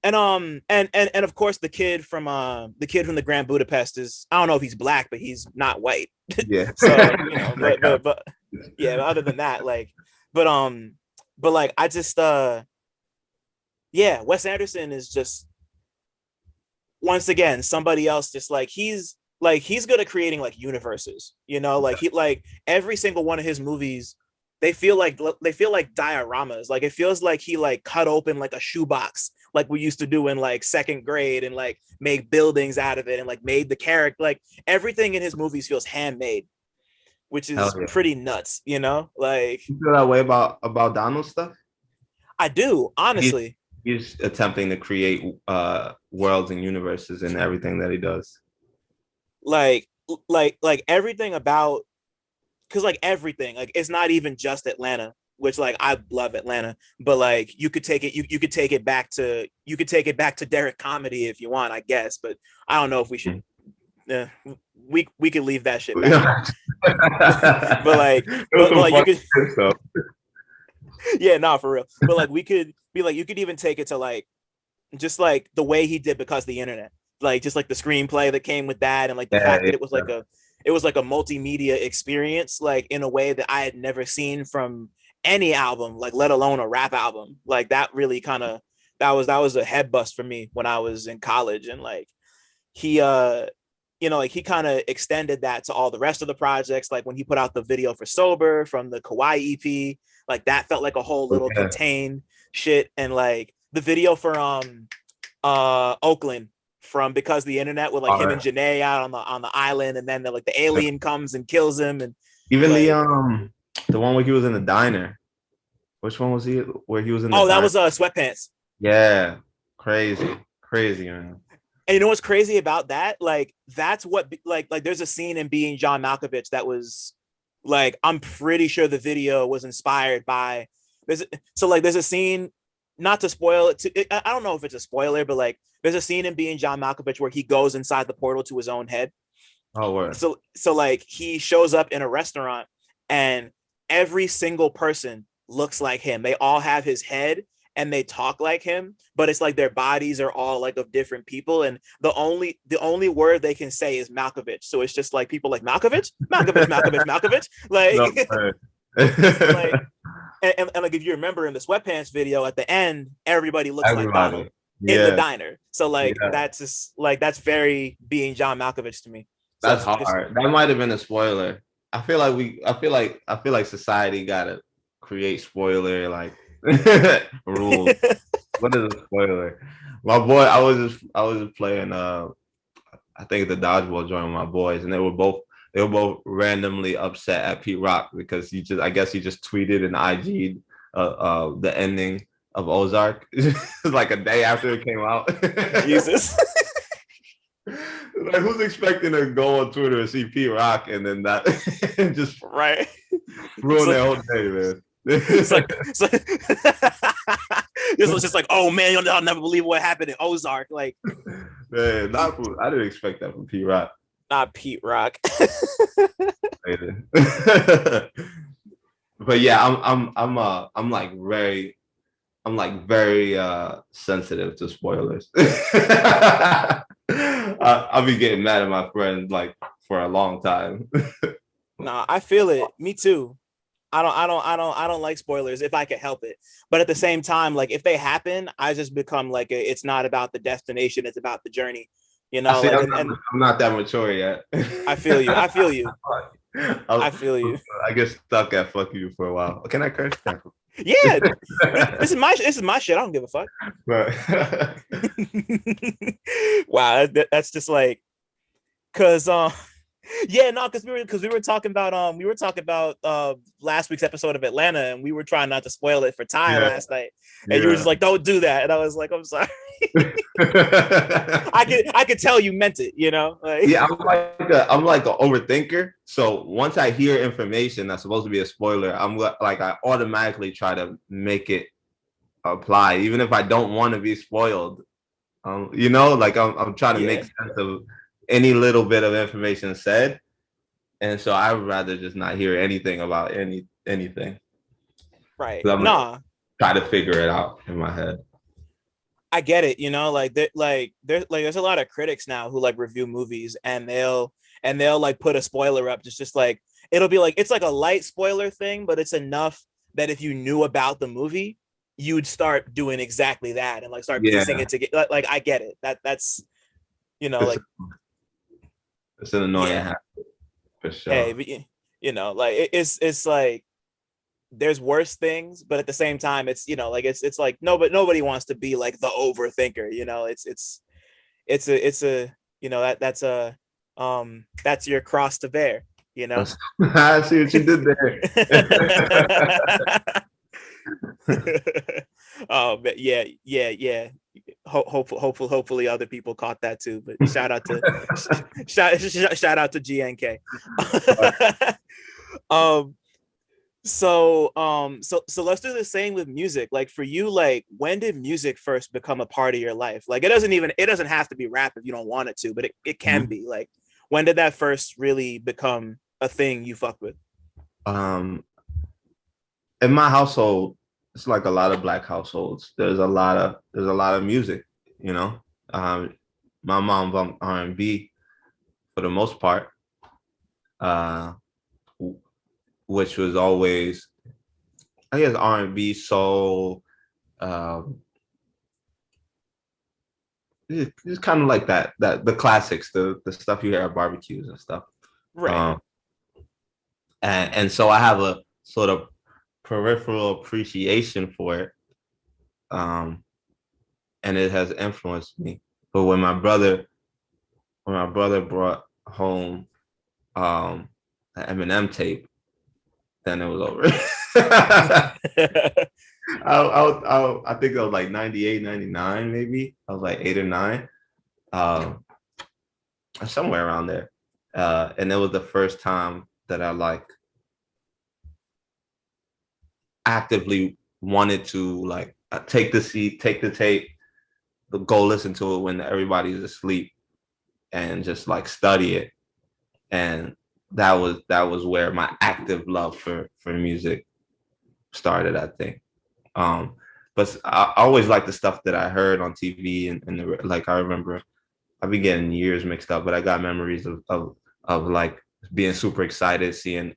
And of course the kid from the Grand Budapest is, I don't know if he's Black, but he's not white. Yeah. So you know, but yeah. Other than that, like, but like I just yeah, Wes Anderson is just once again somebody else. Just like he's good at creating like universes. You know, like he like every single one of his movies. They feel like dioramas. Like it feels like he like cut open like a shoebox, like we used to do in like second grade, and like make buildings out of it, and like made the character, like everything in his movies feels handmade, which is pretty nuts, you know? Like you feel that way about Donald stuff? I do, honestly. He's attempting to create worlds and universes and everything that he does. Like like everything about, because like everything, like it's not even just Atlanta, which like I love Atlanta, but like you could take it, you could take it back to, you could take it back to Derek comedy if you want, I guess, but I don't know if we should. uh, we could leave that shit back. But like, but like you could, yeah, nah, for real. But like we could be like, you could even take it to like just like the way he did Because of the Internet, like just like the screenplay that came with that, and like the fact that it was like a, it was like a multimedia experience, like in a way that I had never seen from any album, like let alone a rap album. Like that really kind of, that was a head bust for me when I was in college. And like he you know, like he kind of extended that to all the rest of the projects. Like when he put out the video for Sober from the Kauai EP, like that felt like a whole little contained shit. And like the video for Oakland from Because of the Internet, with like him and Janae out on the island, and then like the alien comes and kills him. And even like, the one where he was in the diner. Which one was he? Where he was in the that diner? was Sweatpants. Yeah, crazy man. And you know what's crazy about that? Like that's what like there's a scene in Being John Malkovich that was like, I'm pretty sure the video was inspired by, there's a scene, not to spoil it, I don't know if it's a spoiler, but like there's a scene in Being John Malkovich where he goes inside the portal to his own head. Oh, word. So like he shows up in a restaurant and every single person looks like him. They all have his head and they talk like him, but it's like their bodies are all like of different people, and the only word they can say is Malkovich. So it's just like people like Malkovich, like, no, like and like if you remember in the Sweatpants video at the end, everybody looks like Donald in the diner. So like that's just like, that's very Being John Malkovich to me. So that's hard. That might have been a spoiler. I feel like society gotta create spoiler like rules. What is a spoiler? My boy, I was just playing I think the dodgeball joint with my boys, and they were both randomly upset at Pete Rock because I guess he just tweeted and IG'd the ending of Ozark like a day after it came out. Jesus. Like, who's expecting to go on Twitter and see Pete Rock and then that just right ruin their whole day, man? It's like, this was just like, oh man, I'll never believe what happened in Ozark. Like, man, I didn't expect that from Pete Rock. Not Pete Rock. But yeah, I'm like very sensitive to spoilers. I'll be getting mad at my friends like for a long time. Nah, I feel it. Me too. I don't like spoilers if I can help it. But at the same time, like if they happen, I just become like it's not about the destination, it's about the journey. You know, like, I'm not that mature yet. I feel you. I feel you. I get stuck at fuck you for a while. Can I curse? Yeah, this is my shit. I don't give a fuck. Right. Wow, that's just like, cause yeah, no, because we were talking about last week's episode of Atlanta, and we were trying not to spoil it for Ty last night, and you were just like, don't do that, and I was like, I'm sorry. I could tell you meant it, you know. Like, yeah, I'm like an overthinker. So once I hear information that's supposed to be a spoiler, I'm like I automatically try to make it apply, even if I don't want to be spoiled. You know, like I'm trying to make sense of any little bit of information said, and so I would rather just not hear anything about anything. Right? Try to figure it out in my head. I get it, you know, like there's a lot of critics now who like review movies, and they'll like put a spoiler up, just like it'll be like, it's like a light spoiler thing, but it's enough that if you knew about the movie, you'd start doing exactly that and like start piecing it together. Like I get it. That's, you know, like it's an annoying habit for sure. Hey, but, you know, like it's like there's worse things, but at the same time, it's, you know, like it's like nobody wants to be like the overthinker, you know. It's a you know, that's your cross to bear, you know. I see what you did there. But yeah. hopefully other people caught that too. But shout out to shout out to GNK. So let's do the same with music. Like for you, like when did music first become a part of your life? Like it doesn't have to be rap if you don't want it to, but it can be. Like when did that first really become a thing you fuck with? In my household, it's like a lot of black households. There's a lot of music, you know. My mom bumped R&B for the most part, uh, which was always, I guess, R&B, soul. It's kind of like that the classics, the stuff you hear at barbecues and stuff. Right. And so I have a sort of peripheral appreciation for it, and it has influenced me. But when my brother brought home an Eminem tape, then it was over. I think it was like 98, 99, maybe. I was like 8 or 9, somewhere around there. And it was the first time that I like actively wanted to like take the seat, take the tape, go listen to it when everybody's asleep, and just like study it. And that was where my active love for music started, I think. But I always liked the stuff that I heard on TV, and like I remember I've been getting years mixed up, but I got memories of like being super excited seeing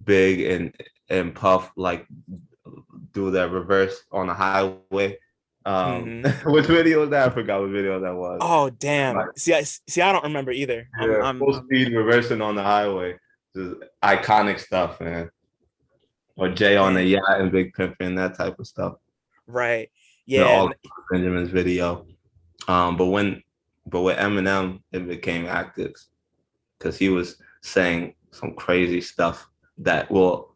Big and Puff like do that reverse on the highway. Which video was that? I forgot what video that was. Oh damn! Like, see, I don't remember either. Yeah, full speed reversing on the highway, just iconic stuff, man. Or Jay on the yacht and Big Pimpin', that type of stuff. Right. Yeah. Benjamin's video. But with Eminem, it became active because he was saying some crazy stuff that will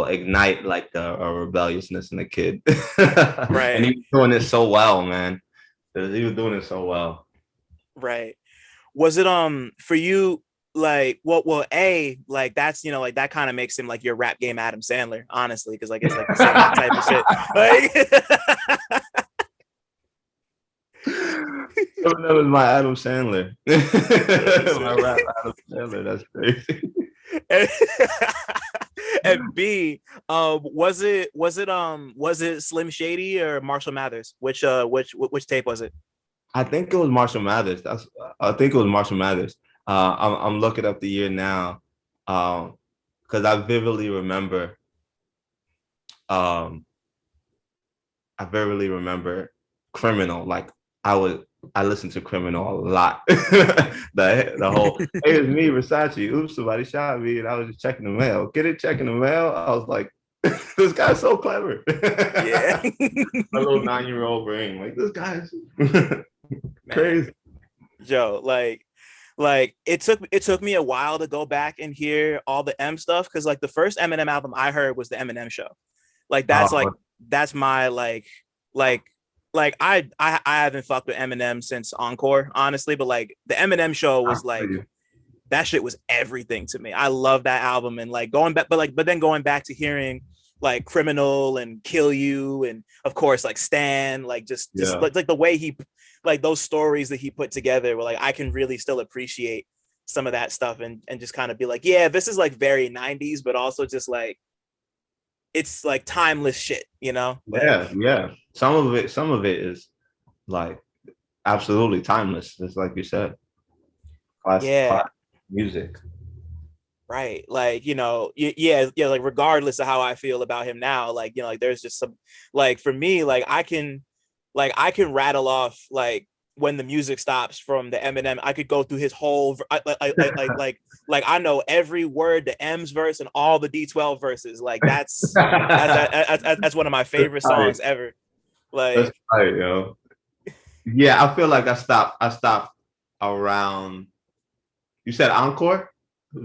ignite like the rebelliousness in the kid. Right. And he was doing it so well, man. He was doing it so well. Right. Was it for you like like that's like that kind of makes him like your rap game Adam Sandler, honestly, because like it's like the same type of shit. Like that was my Adam Sandler. My rap Adam Sandler. That's crazy. And B, was it Slim Shady or Marshall Mathers? Which tape was it? I think it was Marshall Mathers. I think it was Marshall Mathers. I'm looking up the year now, because I vividly remember. I vividly remember Criminal. Like I listened to Criminal a lot. the whole, hey, it's me, Versace. Oops, somebody shot me, and I was just checking the mail. Get it, checking the mail. I was like, this guy's so clever. Yeah. My little 9-year-old brain, like this guy's crazy. Joe, like it took me a while to go back and hear all the M stuff, because like the first Eminem album I heard was the Eminem Show. Like that's my like I haven't fucked with Eminem since Encore, honestly, but like the Eminem Show was like that shit was everything to me. I love that album, and like going back, but then going back to hearing like Criminal and Kill You, and of course like Stan, like just like the way he, like those stories that he put together, where like I can really still appreciate some of that stuff, and just kind of be like, yeah, this is like very 90s, but also just like it's like timeless shit, you know? Yeah. Some of it is like absolutely timeless, just like you said. Classic music. Right. Like, yeah, like regardless of how I feel about him now, like, like there's just some, like for me, like I can rattle off like when the music stops from the Eminem. I could go through his whole like I know every word, the M's verse and all the D12 verses. Like that's one of my favorite songs ever. Like that's right, yo. Yeah, I feel like I stopped around, you said Encore?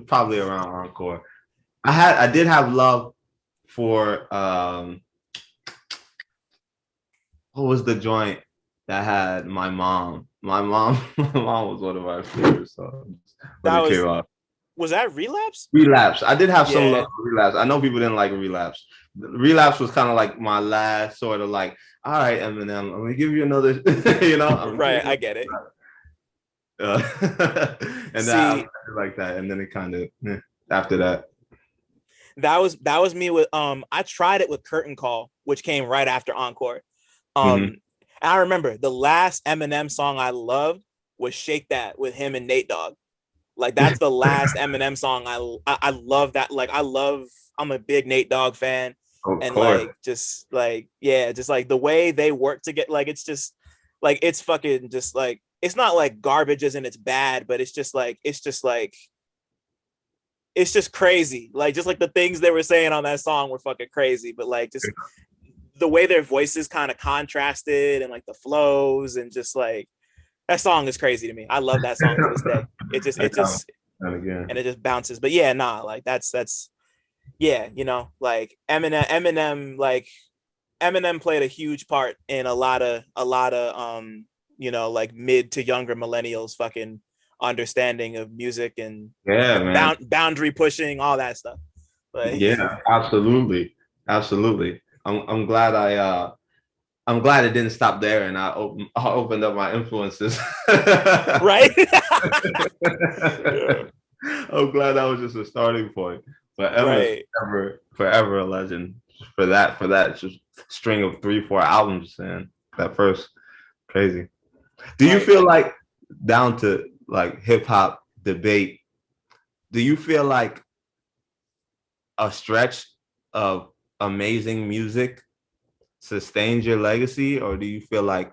Probably around Encore. I did have love for what was the joint? that had my mom. My mom, my mom was one of my favorite songs when That it came out. was that Relapse? Relapse. I did have some love Yeah. for Relapse. I know people didn't like Relapse. Relapse was kind of like my last sort of like, all right, Eminem, I'm gonna give you another, you know, Right, I get it. uh, and that See, I like that, and then it kind of after that. that was me with I tried it with Curtain Call, which came right after Encore. Mm-hmm. And I remember the last Eminem song I loved was Shake That with him and Nate Dogg. Like that's the last Eminem song I love that. Like I'm a big Nate Dogg fan. Of And course. like just like yeah, just like the way they work to get like it's just like it's fucking just like it's not like garbage as in it's bad, but it's just crazy. Like just like the things they were saying on that song were fucking crazy. But like just the way their voices kind of contrasted and like the flows and just like that song is crazy to me. I love that song to this day. And it just bounces. But yeah, nah, like that's yeah, you know, like Eminem played a huge part in a lot of you know, like mid to younger millennials fucking understanding of music and Yeah, man. boundary pushing, all that stuff. Like Yeah, absolutely, absolutely. I'm glad I'm glad it didn't stop there, and I opened up my influences. right? Yeah. I'm glad that was just a starting point. But Emma's Right. forever a legend for that just string of 3-4 albums, man. That first crazy. Do you Right. feel like down to like hip hop debate? Do you feel like a stretch of amazing music sustains your legacy, or do you feel like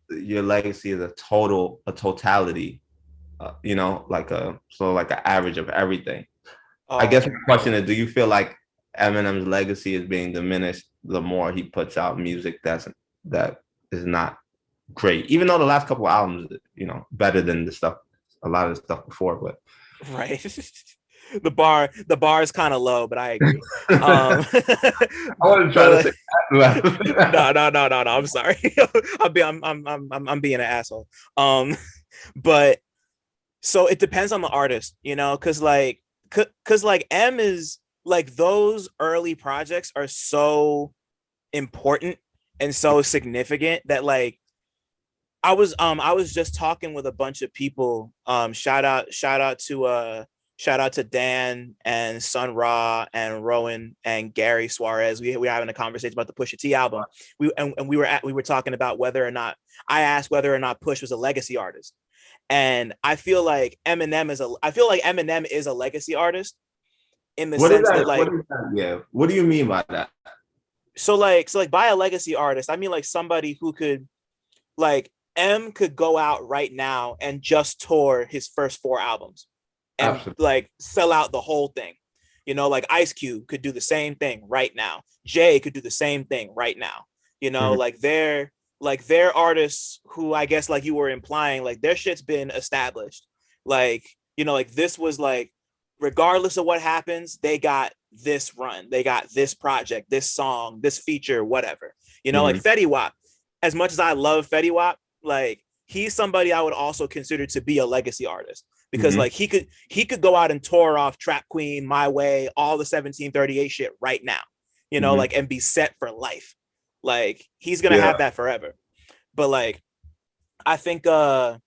your legacy is a totality? You know, like an average of everything. I guess Oh, my question is, do you feel like Eminem's legacy is being diminished the more he puts out music that is not great, even though the last couple of albums, you know, better than a lot of the stuff before, but right. The bar is kind of low, but I agree. I wasn't trying to But say that. no. I'm sorry. I'm being an asshole. But so it depends on the artist, you know, because like M is like those early projects are so important and so significant that like I was just talking with a bunch of people. Shout out to Dan and Sun Ra and Rowan and Gary Suarez. We were having a conversation about the Pusha T album. We were talking about whether or not I asked whether or not Push was a legacy artist. And I feel like Eminem is a legacy artist in the What is sense that that? like Yeah. What do you mean by that? so like by a legacy artist, I mean like somebody who could like M could go out right now and just tour his first 4 albums and Absolutely. like sell out the whole thing. You know, like Ice Cube could do the same thing right now. Jay could do the same thing right now. You know, Mm-hmm. like they're artists who I guess like you were implying, like their shit's been established. Like, you know, like this was like, regardless of what happens, they got this run, they got this project, this song, this feature, whatever. You know, like Mm-hmm. Fetty Wap. As much as I love Fetty Wap, like he's somebody I would also consider to be a legacy artist because Mm-hmm. like he could go out and tour off Trap Queen, My Way, all the 1738 shit right now, you know, Mm-hmm. like and be set for life. Like he's gonna Yeah. have that forever. But like I think but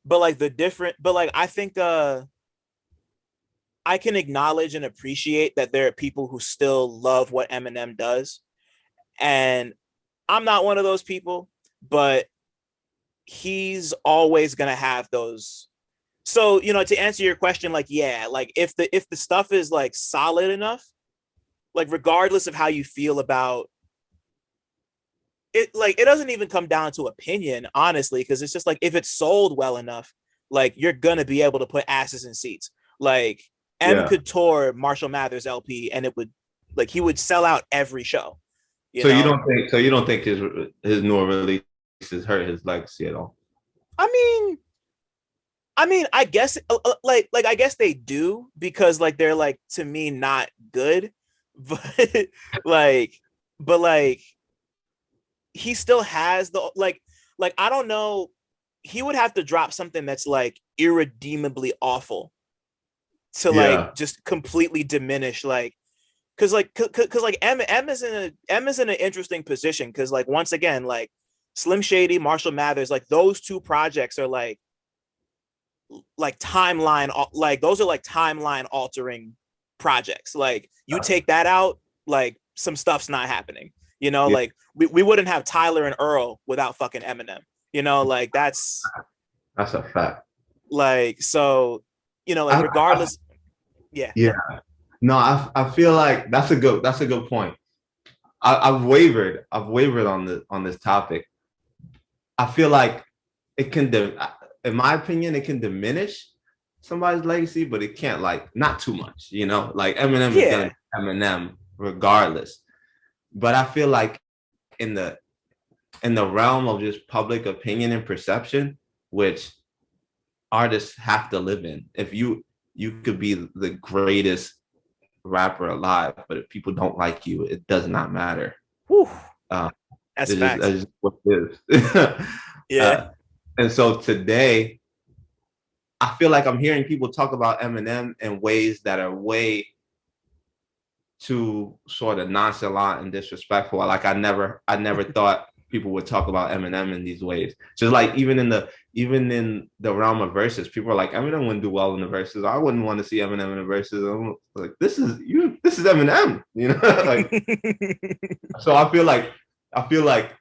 like the different but like I think I can acknowledge and appreciate that there are people who still love what Eminem does. And I'm not one of those people, but he's always gonna have those. So, you know, to answer your question, like, yeah, like if the stuff is like solid enough, like regardless of how you feel about it, like it doesn't even come down to opinion, honestly, because it's just like if it's sold well enough, like you're gonna be able to put asses in seats. Like M Yeah. could tour Marshall Mathers LP and it would like he would sell out every show, you So you know? don't think his newer releases hurt his legacy at all? I mean, I guess like I guess they do because like they're like to me not good, but like but like he still has the like I don't know, he would have to drop something that's like irredeemably awful to like Yeah. just completely diminish like because like M is in an interesting position because like once again like Slim Shady, Marshall Mathers, like those two projects are like timeline like those are like timeline altering projects. Like you take that out, like some stuff's not happening. You know, Yeah. like we wouldn't have Tyler and Earl without fucking Eminem. You know, like that's That's a fact. like so. You know, like I, regardless. Yeah, yeah. No, I feel like that's a good point. I've wavered on this topic. I feel like it can, in my opinion, it can diminish somebody's legacy, but it can't like not too much. You know, like Eminem is gonna yeah, be Eminem regardless. But I feel like in the realm of just public opinion and perception, which artists have to live in. If you could be the greatest rapper alive, but if people don't like you, it does not matter. whew, Uh, that's facts. that's just what it is. Yeah, And so today, I feel like I'm hearing people talk about Eminem in ways that are way too sort of nonchalant and disrespectful. Like I never thought people would talk about Eminem in these ways. Just like even in the realm of verses, people are like Eminem wouldn't do well in the verses. I wouldn't want to see Eminem in the verses. I'm like this is Eminem, you know. Like so I feel like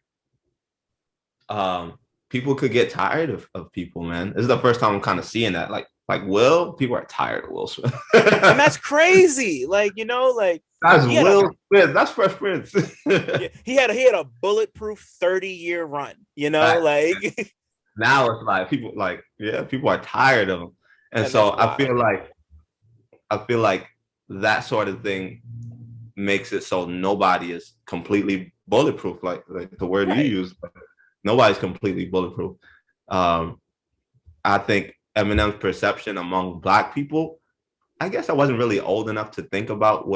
um people could get tired of people, man. This is the first time I'm kind of seeing that. Like Will, people are tired of Will Smith. and that's crazy. Like you know, like That's he had a Will Smith. That's Fresh Prince. yeah, he had a bulletproof 30-year run. You know, Right. like Now it's like people like, yeah, people are tired of him. And and that's so wild. I feel like that sort of thing makes it so nobody is completely bulletproof, like the word you Right. use. Nobody's completely bulletproof. Um, I think Eminem's perception among Black people, I guess I wasn't really old enough to think about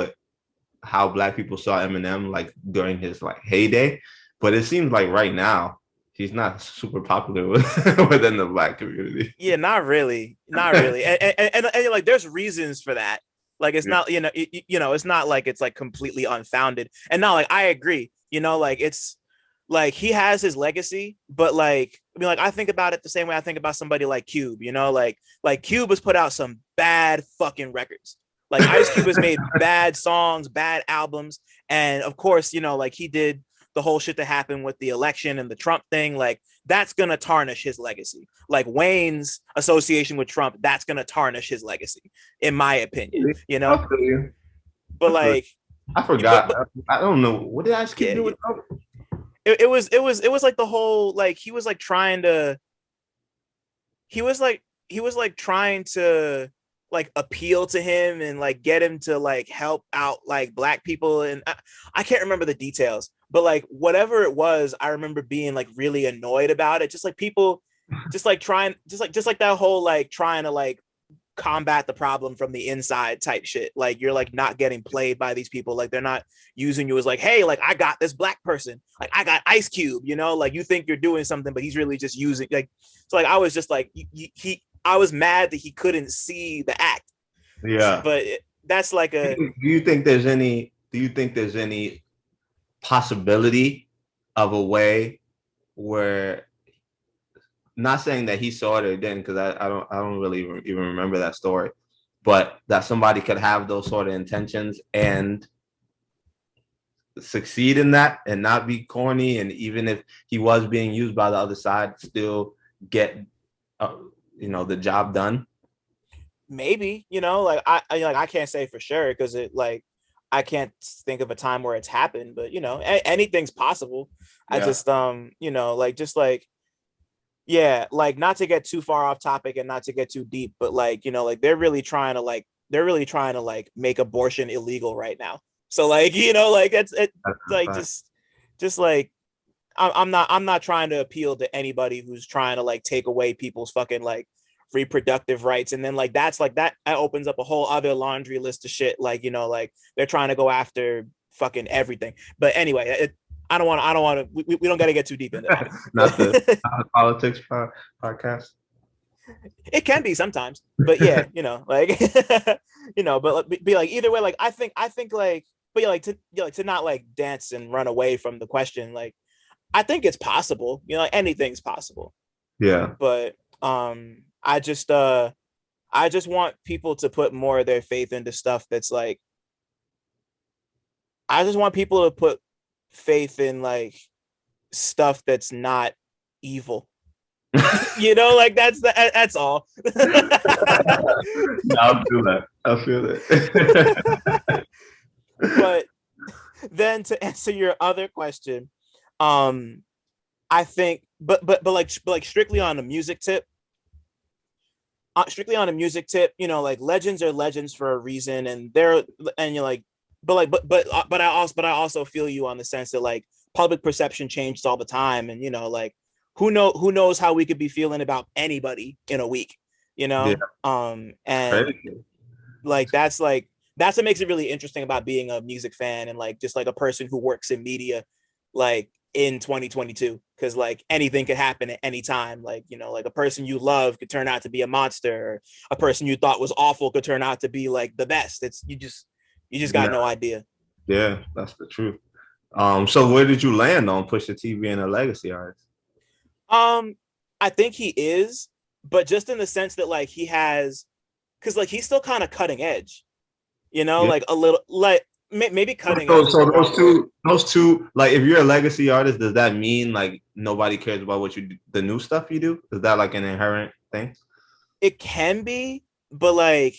how Black people saw Eminem like during his like heyday, but it seems like right now he's not super popular within the Black community. Yeah, not really, not really, and like there's reasons for that. Like it's Yeah. not you know it's not like it's like completely unfounded. And now like I agree. You know, like it's like he has his legacy, but like I mean, like I think about it the same way I think about somebody like Cube. You know, like Cube has put out some bad fucking records. Like Ice Cube has made bad songs, bad albums, and of course, you know, like he did the whole shit that happened with the election and the Trump thing. Like that's gonna tarnish his legacy. Like Wayne's association with Trump, that's gonna tarnish his legacy, in my opinion. You I know, feel you. but I feel you. like, I forgot. but I don't know. What did Ice Cube yeah, do with Trump? it was like the whole like he was like trying to he was like he was like trying to like appeal to him and like get him to like help out like Black people and I can't remember the details, but like whatever it was, I remember being like really annoyed about it, just like people just like trying just like that whole like trying to like combat the problem from the inside type shit. Like you're like not getting played by these people. Like they're not using you as like, hey, like I got this Black person. Like I got Ice Cube, you know, like you think you're doing something, but he's really just using like, so like I was just like, I was mad that he couldn't see the act. Yeah. But that's like a, Do you think there's any? Do you think there's any possibility of a way where, not saying that he saw it or didn't, because I don't really even remember that story, but that somebody could have those sort of intentions and succeed in that and not be corny, and even if he was being used by the other side, still get uh, the job done. maybe, you know, like like I can't say for sure because it like I can't think of a time where it's happened, but you know, anything's possible. I Yeah. just you know, like just like yeah, like not to get too far off topic and not to get too deep, but like, you know, like they're really trying to like make abortion illegal right now. So like, you know, like it's like just like I'm not trying to appeal to anybody who's trying to like take away people's fucking like reproductive rights. And then like that's like that opens up a whole other laundry list of shit. Like, you know, like they're trying to go after fucking everything. But anyway, I don't want to. We don't got to get too deep into that. Not not the politics podcast. It can be sometimes, but yeah, like but be like either way. Like I think like, but yeah, like to not like dance and run away from the question. Like I think it's possible. Like anything's possible. Yeah. But I just want people to put more of their faith into stuff that's like. I just want people to put faith in like stuff that's not evil. Like that's all. No, I'll feel that. I'll feel that. But then to answer your other question, I think, but like strictly on the music tip, like legends are legends for a reason, and you're like, but I also feel you on the sense that like public perception changes all the time, and like who knows how we could be feeling about anybody in a week, Yeah. And Crazy. like that's what makes it really interesting about being a music fan and like just like a person who works in media, like in 2022, because like anything could happen at any time. Like like a person you love could turn out to be a monster, or a person you thought was awful could turn out to be like the best. It's you just got no idea. Yeah, that's the truth. So where did you land on Pusha T being a legacy artist? I think he is, but just in the sense that like he has, because like he's still kind of cutting edge, like a little, like maybe cutting edge. So those two, like if you're a legacy artist, does that mean like nobody cares about what you do, the new stuff you do? Is that like an inherent thing? It can be, but like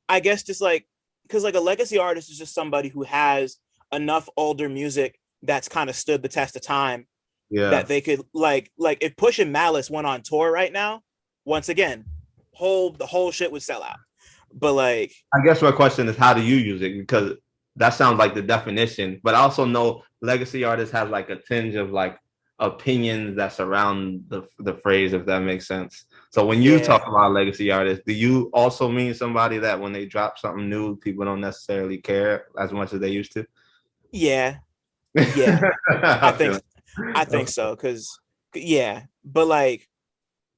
I guess just like, because like a legacy artist is just somebody who has enough older music that's kind of stood the test of time. Yeah. That they could like if Push and Malice went on tour right now, once again, the whole shit would sell out. But like, I guess my question is, how do you use it? Because that sounds like the definition, but I also know legacy artists have like a tinge of like opinions that surround the phrase, if that makes sense. So when you talk about legacy artists, do you also mean somebody that when they drop something new, people don't necessarily care as much as they used to? Yeah. I think so, because but like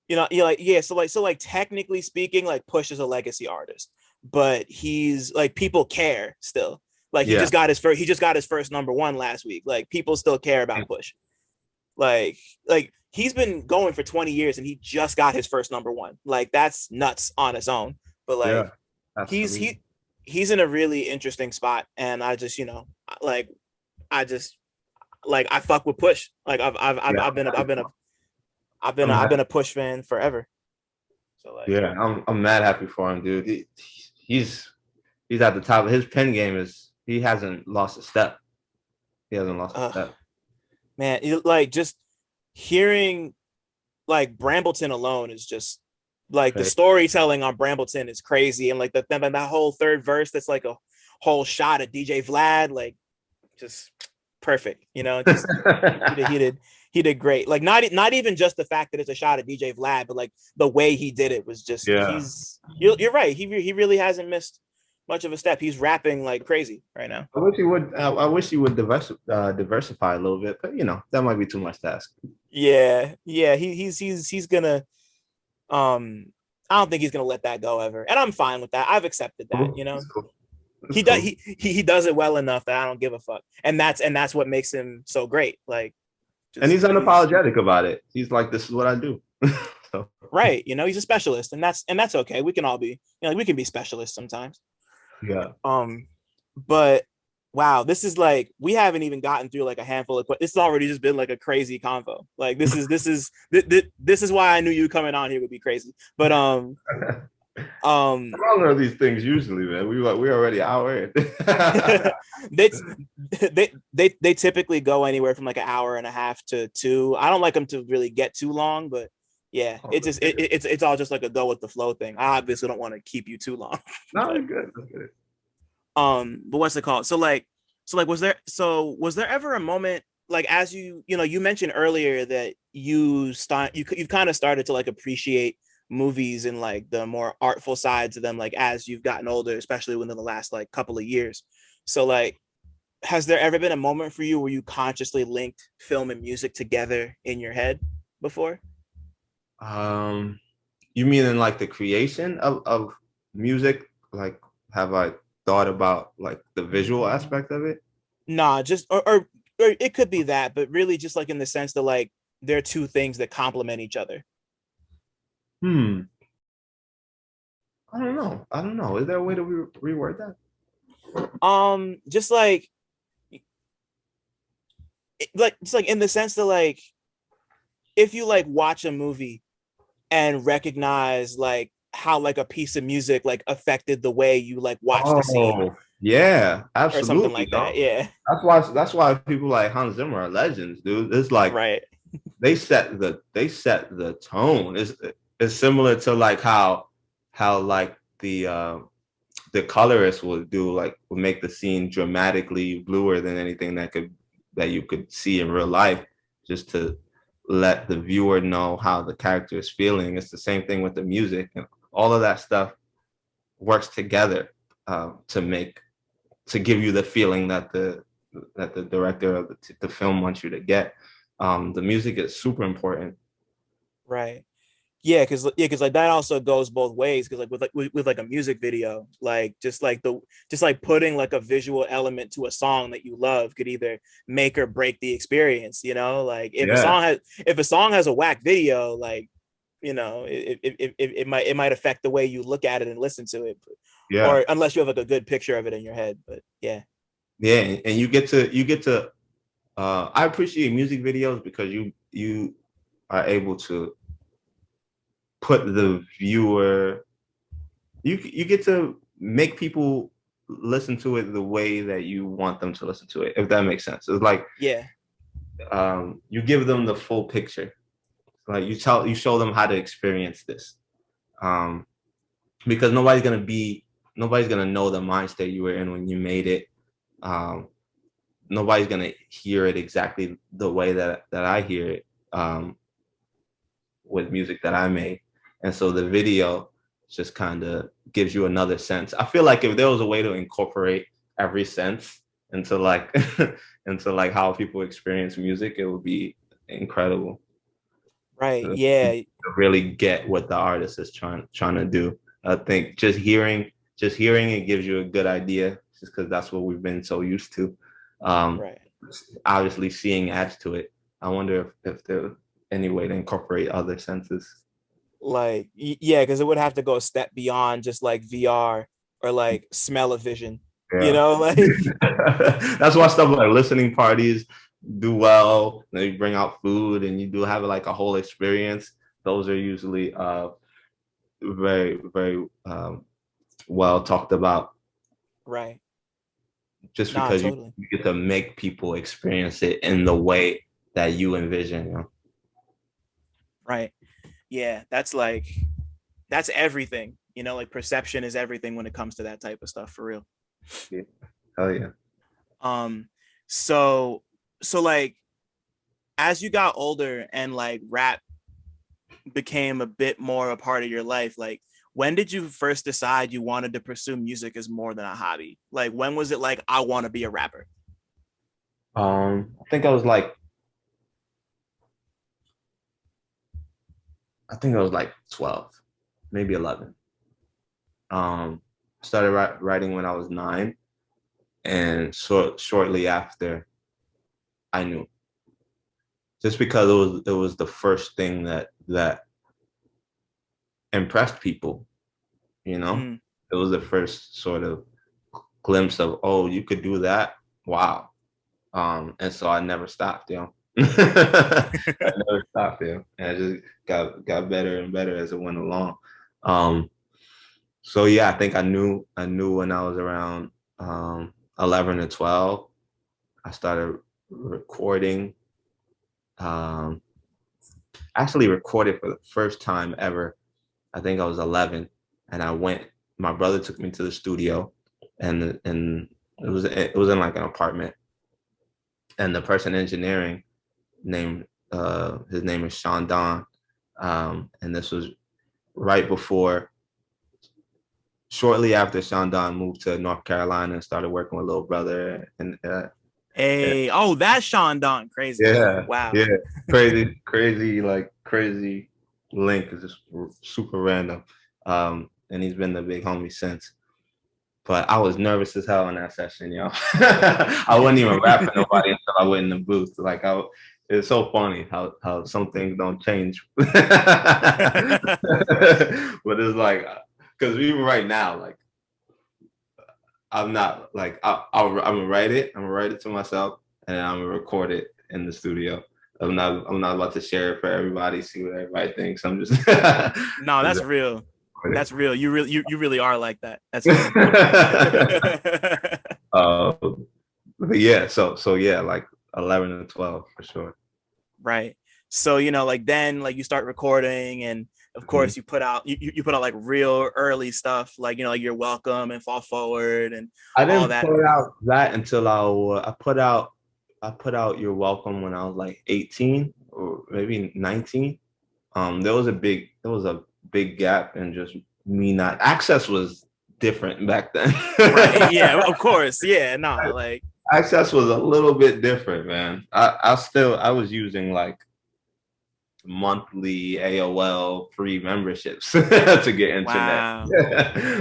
you're like, so like technically speaking, like Push is a legacy artist, but he's like, people care still. Like he just got his first #1 last week. Like people still care about Push. Like he's been going for 20 years and he just got his first #1. Like that's nuts on its own. But like he's in a really interesting spot, and I just like I fuck with Push. Like I've been a Push fan forever. So like, I'm mad happy for him, dude. He's at the top. His pen game is, he hasn't lost a step. He hasn't lost a step. Man, like just hearing like Brambleton alone is just like the storytelling on Brambleton is crazy, and like that whole third verse that's like a whole shot at DJ Vlad, like just perfect. Just he did great. Like not even just the fact that it's a shot at DJ Vlad, but like the way he did it was just you're right. He really hasn't missed much of a step. He's rapping like crazy right now. I wish he would diversify a little bit, but that might be too much to ask. Yeah. He's gonna I don't think he's gonna let that go ever, and I'm fine with that. I've accepted that. Cool. He does it well enough that I don't give a fuck, and that's what makes him so great. Like, and he's unapologetic about it. He's like, this is what I do. So. Right, he's a specialist, and that's okay. We can all be, we can be specialists sometimes. Yeah. But wow, this is like, we haven't even gotten through like a handful of. This has already just been like a crazy convo. Like this is why I knew you coming on here would be crazy. But how long are these things usually, man? We already hour in. they typically go anywhere from like an hour and a half to 2. I don't like them to really get too long, but yeah, it's all just like a go with the flow thing. I obviously don't want to keep you too long. No, good. Good. But what's it called? So was there ever a moment, like, as you mentioned earlier that you've kind of started to like appreciate movies and like the more artful sides of them, like as you've gotten older, especially within the last like couple of years. So like, has there ever been a moment for you where you consciously linked film and music together in your head before? You mean in like the creation of music? Like, have I thought about like the visual aspect of it? Nah, just or it could be that, but really just like in the sense that like they're two things that complement each other. Hmm. I don't know. I don't know. Is there a way to reword that? Just like just like in the sense that like if you like watch a movie and recognize like how like a piece of music like affected the way you like watch the scene Oh, yeah, or something absolutely, like that. yo. Yeah. That's why people like Hans Zimmer are legends, dude. It's like Right. they set the tone. It's similar to like how like the colorist would make the scene dramatically bluer than anything that you could see in real life, just to let the viewer know how the character is feeling. It's the same thing with the music, and all of that stuff works together to give you the feeling that the director of the film wants you to get. The music is super important. Right. Yeah, because like that also goes both ways. Because like with like a music video, like just like putting like a visual element to a song that you love could either make or break the experience. You know, like Yeah, if a song has a whack video, like you know it might affect the way you look at it and listen to it, yeah, or unless you have like a good picture of it in your head. But yeah, yeah, and you get to. I appreciate music videos because you are able to put the viewer. You get to make people listen to it the way that you want them to listen to it, if that makes sense. It's like yeah, you give them the full picture. Like you show them how to experience this. Um, because nobody's gonna know the mind state you were in when you made it. Um, Nobody's gonna hear it exactly the way that I hear it with music that I made, and so the video just kind of gives you another sense. I feel like if there was a way to incorporate every sense into like into like how people experience music, it would be incredible right, to yeah, really get what the artist is trying to do. I think just hearing it gives you a good idea, just because that's what we've been so used to. Um, right. Obviously, seeing adds to it. I wonder if there's any way to incorporate other senses. Like yeah, because it would have to go a step beyond just like VR or like smell of vision, you Yeah, know, like that's why stuff like listening parties do well. You bring out food and you do have like a whole experience. Those are usually very very well talked about, right. just Nah, because you, totally. you get to make people experience it in the way that you envision. Right. Yeah, that's like that's everything, you know, like perception is everything when it comes to that type of stuff for real. Yeah. Hell yeah. Um so so like as you got older and like rap became a bit more a part of your life, like when did you first decide you wanted to pursue music as more than a hobby? Like when was it like I want to be a rapper? I think I was like I think I was like 12, maybe 11. Started writing when I was 9, and shortly after I knew, just because it was the first thing that impressed people. You know, Mm. it was the first sort of glimpse of, oh, you could do that. Wow. And so I never stopped, I never stopped, and I just got better and better as it went along. Um, so yeah, I think I knew when I was around 11 or 12. I started recording. Um, Actually recorded for the first time ever. I think I was 11, and I went. My brother took me to the studio, and it was in like an apartment, and the person engineering named his name is Sean Don, and this was right before shortly after Shandon moved to North Carolina and started working with Little Brother, and Hey, oh, that's Sean Don. Crazy. yeah, Wow. yeah, crazy link is just super random. And he's been the big homie since. But I was nervous as hell in that session, yo. I wasn't even rapping nobody until I went in the booth. Like it's so funny how some things don't change. But it's like, because even right now, like I'm not like I'm gonna write it. I'm gonna write it to myself, and then I'm gonna record it in the studio. I'm not about to share it for everybody, see what everybody thinks. I'm just No, that's real. That's real. You really are like that. That's funny. But yeah, so yeah, like 11 and 12 for sure. Right. So, like then like you start recording, and of course you put out like real early stuff, like like You're Welcome and Fall Forward and I all didn't that. put out that until I put out You're Welcome when I was like 18 or maybe 19. There was a big gap in just me not access was different back then. Right. Yeah, of course. Yeah, no, like Access was a little bit different, man. I was using like monthly AOL free memberships to get internet. wow.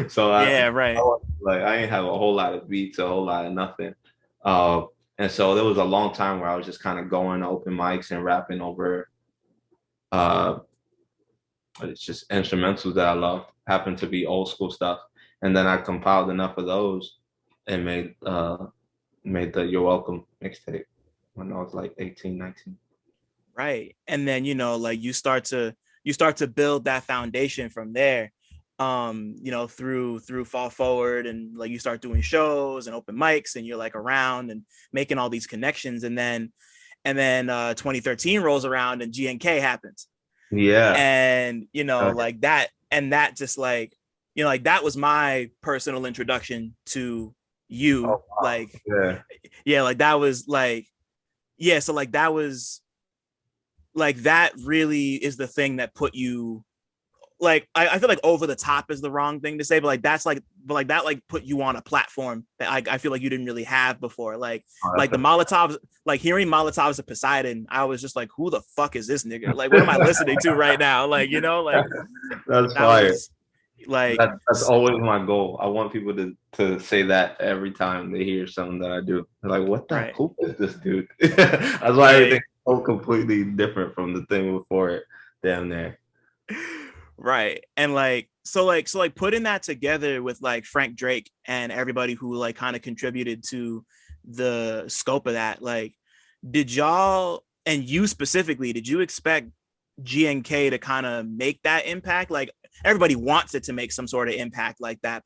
So Yeah, right. I ain't have a whole lot of beats, a whole lot of nothing. And so there was a long time where I was just kind of going to open mics and rapping over uh it's just instrumentals that I loved, happened to be old school stuff. And then I compiled enough of those and made the You're Welcome mixtape when I was like 18, 19. Right. And then like you start to build that foundation from there, through Fall Forward, and like you start doing shows and open mics, and you're like around and making all these connections. And then 2013 rolls around and GNK happens. Yeah. And like that, and that just like like that was my personal introduction to you. Oh, wow. Like yeah, like that was like, yeah, so like that was like, that really is the thing that put you, like, I feel like over the top is the wrong thing to say, but like that's like, but like that like put you on a platform that I feel like you didn't really have before. Like the Molotovs, like hearing Molotovs of Poseidon, I was just like, who the fuck is this nigga? Like, what am I listening to right now? Like, like that's that fire. was like That's always my goal. I want people to say that every time they hear something that I do. They're like, what the right. who is this dude? That's why everything's so completely different from the thing before it. Damn there. Right. And like so putting that together with like Frank Drake and everybody who like kind of contributed to the scope of that, like, did y'all, and you specifically, did you expect GNK to kind of make that impact? Like, everybody wants it to make some sort of impact like that,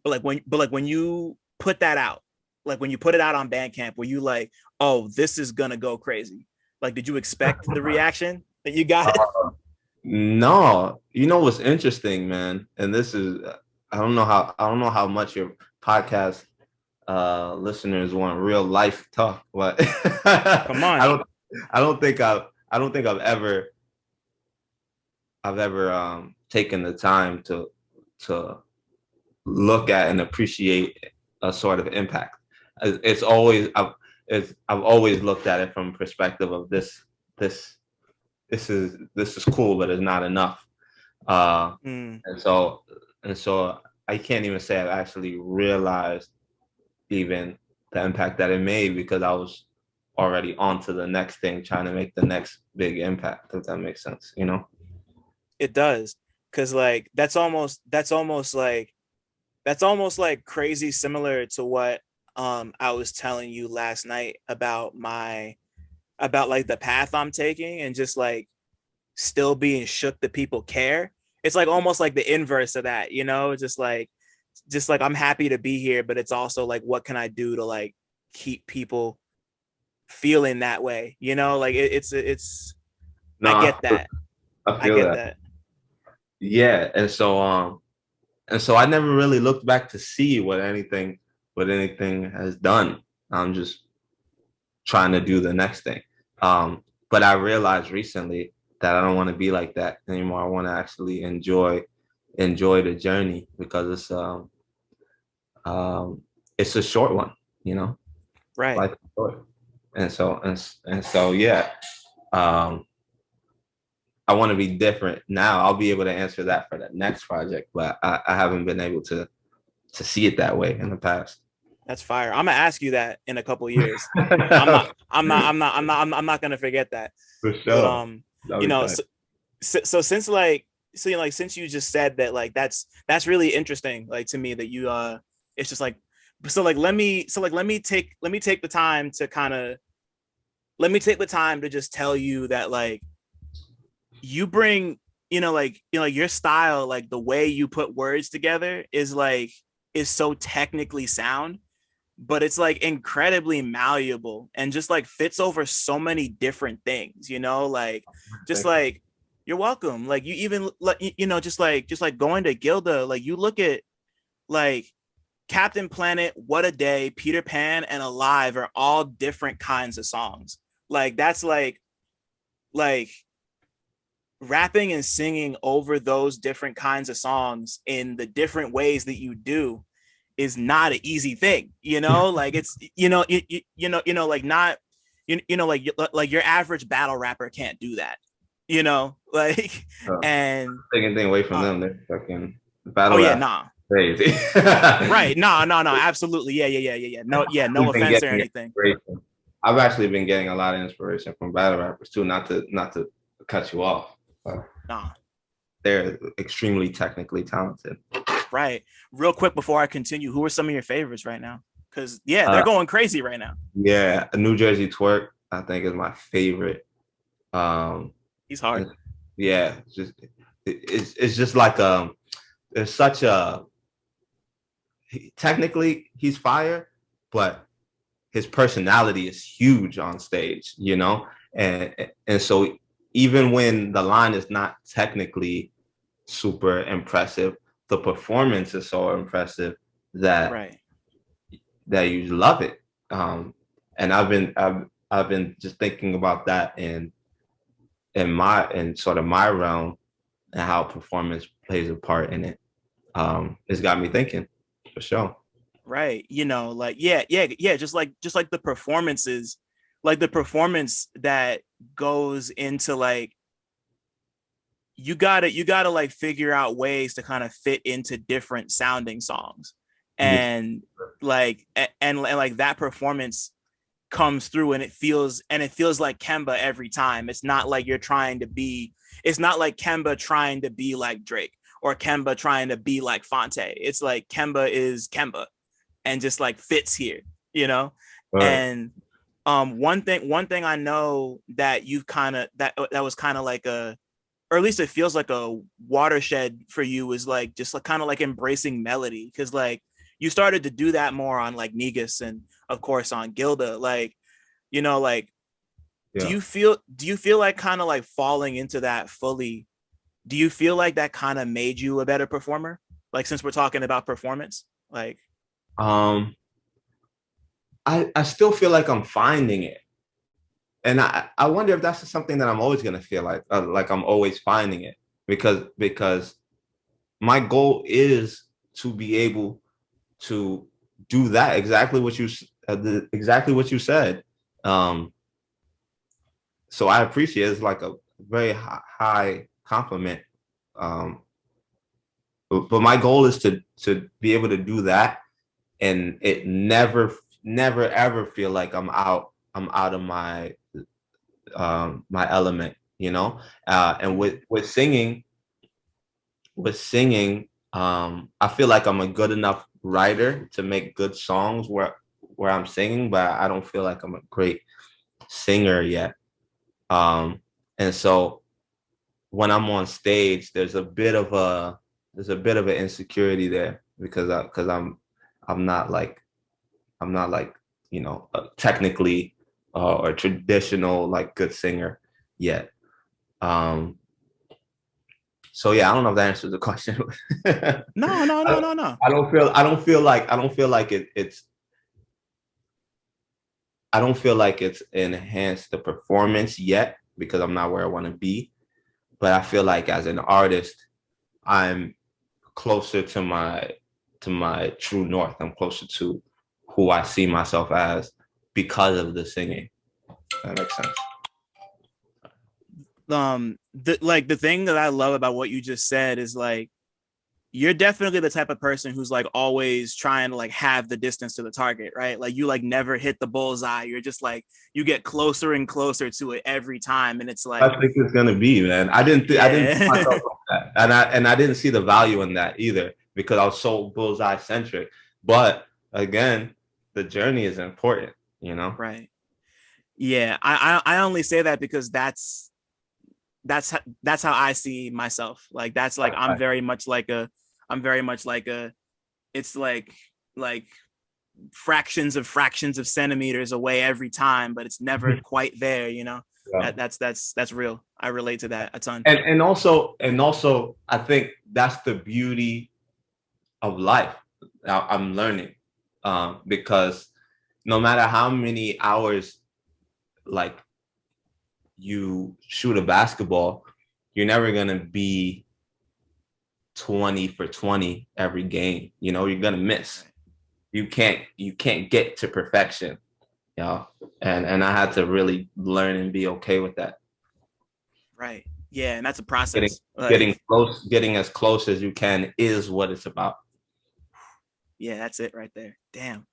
but when you put that out, like when you put it out on Bandcamp, were you like, oh, this is gonna go crazy? Like, did you expect the reaction that you got? No, you know what's interesting, man, and this is I don't know how much your podcast listeners want real life talk, but Come on. I don't think I've ever taken the time to look at and appreciate a sort of impact. It's always I've always looked at it from a perspective of this is cool, but it's not enough. And so I can't even say I've actually realized even the impact that it made, because I was already on to the next thing, trying to make the next big impact, if that makes sense, It does. Cause like that's almost like crazy similar to what I was telling you last night about like the path I'm taking, and just like still being shook that people care. It's like almost like the inverse of that, just like I'm happy to be here, but it's also like, what can I do to like keep people feeling that way? Like it's No, I get that. I I feel get that. that. Yeah, and so I never really looked back to see what anything has done. I'm just trying to do the next thing. But I realized recently that I don't want to be like that anymore. I want to actually enjoy enjoy the journey because it's a short one, you know, Right. life is short. And so yeah, um, I want to be different now. I'll be able to answer that for the next project, but I haven't been able to see it that way in the past. That's fire. I'm gonna ask you that in a couple years. For I'm not gonna forget that. But sure. That'll you be know, fun. so since like since you just said that, like that's really interesting, like to me, that you it's just like, so like let me take the time to kind of let me take the time to just tell you that, like, you bring, like your style, like the way you put words together is so technically sound, but it's like incredibly malleable and just like fits over so many different things, like just Thank you. like, you're welcome. Like, you even like, just like going to Gilda, like you look at like Captain Planet, What a Day, Peter Pan, and Alive are all different kinds of songs. Like that's like rapping and singing over those different kinds of songs in the different ways that you do is not an easy thing, like it's, like not, like your average battle rapper can't do that, like, and Take anything away from them, um they're fucking oh battle yeah, rap nah, crazy. right, no, absolutely, yeah, no, yeah, no I've been offense or getting anything. inspiration. I've actually been getting a lot of inspiration from battle rappers too. Not to cut you off. Nah, They're extremely technically talented. right, real quick before I continue, who are some of your favorites right now? Because yeah, they're Uh, going crazy right now. yeah, New Jersey Twerk, I think, is my favorite. Um, He's hard. and yeah, it's just like there's such a technically he's fire, but his personality is huge on stage, and so even when the line is not technically super impressive, the performance is so impressive that Right. you love it. And I've been just thinking about that in sort of my realm and how performance plays a part in it. It's got me thinking for sure. Right, like, yeah, just like the performances, like the performance that goes into, like, you gotta like figure out ways to kind of fit into different sounding songs, Yeah. and like and like that performance comes through, and it feels like Kemba every time. It's not like Kemba trying to be like Drake, or Kemba trying to be like Fonte. It's like Kemba is Kemba and just like fits here, you know? Right. And one thing I know that you've kind of that was kind of like or at least it feels like a watershed for you, is like just like kind of like embracing melody, because like you started to do that more on like Negus and of course on Gilda. Like, like, do Yeah. you feel like kind of like falling into that fully? Do you feel like that kind of made you a better performer? Like, since we're talking about performance, like, Um, I still feel like I'm finding it. And I wonder if that's something that I'm always gonna feel like I'm always finding it because my goal is to be able to do that exactly what you said. Um, so I appreciate it. It's like a very high compliment. Um, but my goal is to be able to do that and it never ever feel like I'm out of my element, and mm, with singing, I feel like I'm a good enough writer to make good songs where I'm singing, but I don't feel like I'm a great singer yet. um and so when I'm on stage, there's a bit of an insecurity there because I'm not like technically or traditional like good singer yet. Um, so yeah, I don't know if that answers the question. no, no, no, I, no, no. I don't feel like it's enhanced the performance yet because I'm not where I want to be. But I feel like as an artist, I'm closer to my true north. I'm closer to who I see myself as because of the singing. That makes sense. The thing that I love about what you just said is like you're definitely the type of person who's like always trying to like have the distance to the target, right? Like you like never hit the bullseye. You're just like you get closer and closer to it every time, and it's like I think it's gonna be, man. I didn't see myself like that, and I didn't see the value in that either because I was so bullseye centric. But again, the journey is important, you know. Right. Yeah, I only say that because that's how I see myself. Like that's like I'm very much like a it's like fractions of centimeters away every time, but it's never quite there, you know. Yeah. That's real. I relate to that a ton. And also I think that's the beauty of life. I'm learning because no matter how many hours like you shoot a basketball, you're never gonna be 20 for 20 every game. You know, you're gonna miss. You can't get to perfection. You know, and I had to really learn and be okay with that. Right. Yeah, and that's a process. Getting as close as you can is what it's about. Yeah, that's it right there. Damn.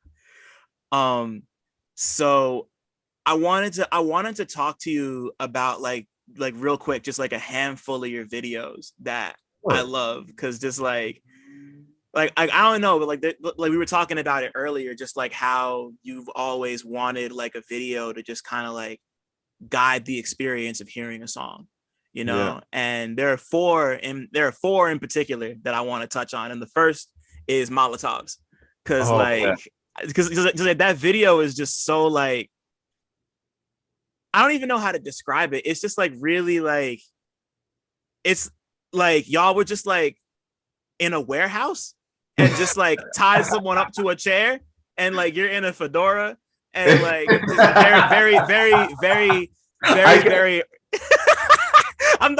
So I wanted to talk to you about like real quick, just like a handful of your videos that I love, because just like I don't know, but like we were talking about it earlier, just like how you've always wanted like a video to just kind of like guide the experience of hearing a song, you know. Yeah. And there are four in particular that I want to touch on, and the first is Molotovs, because because that video is just so like, I don't even know how to describe it. It's just like really like, it's like y'all were just like in a warehouse and just like tied someone up to a chair, and like you're in a fedora and like just very I'm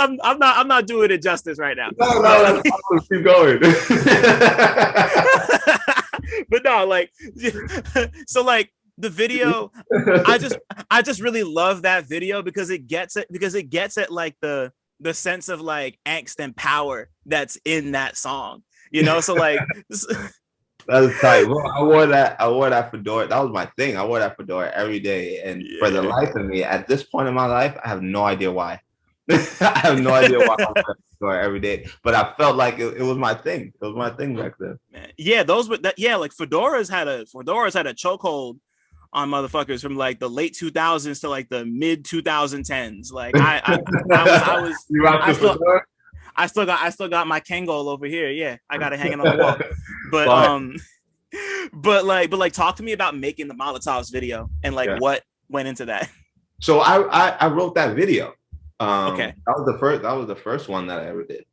not doing it justice right now. No, keep going. But no, like, so like the video, I just really love that video because it gets at like the sense of like angst and power that's in that song, you know. So like that was tight. Well, I wore that fedora. That was my thing. I wore that fedora every day, and for the life of me, at this point in my life, I have no idea why. I have no idea why I wear that fedora every day, but I felt like it was my thing. It was my thing back then. Man. Yeah, those were that. Yeah, like fedoras had a chokehold on motherfuckers from like the late 2000s to like the mid 2010s. Like I still got my Kangol over here. Yeah, I got it hanging on the wall. But but talk to me about making the Molotovs video and like what went into that. So I wrote that video. Okay. That was the first one that I ever did.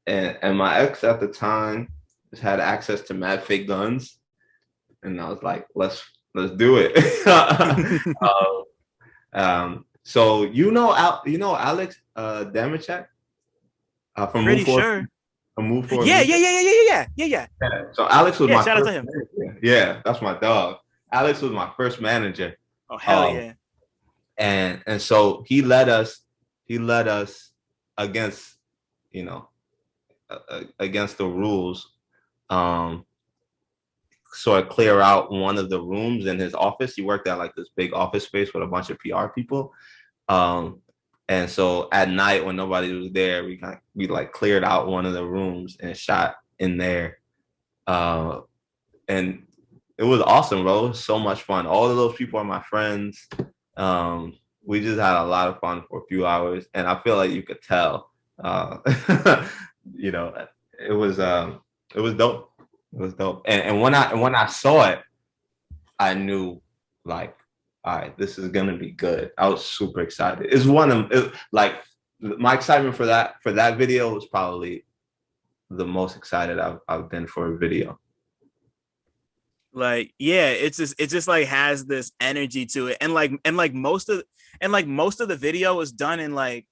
And my ex at the time just had access to mad fake guns. And I was like, let's do it. So you know Alex Damachek from Pretty sure. Move Forward. Yeah. So Alex was my shout first out to him. Manager. Yeah, that's my dog. Alex was my first manager. Oh hell yeah. And so he led us against, you know, against the rules, sort of clear out one of the rooms in his office. He worked at like this big office space with a bunch of PR people. And so at night when nobody was there, we like cleared out one of the rooms and shot in there. And it was awesome, bro. It was so much fun. All of those people are my friends. We just had a lot of fun for a few hours, and I feel like you could tell, you know, it was dope. It was dope. And when I saw it, I knew like, all right, this is gonna be good. I was super excited. It's like my excitement for that video was probably the most excited I've been for a video. Like, yeah, it's just like has this energy to it, and most of the video was done in like,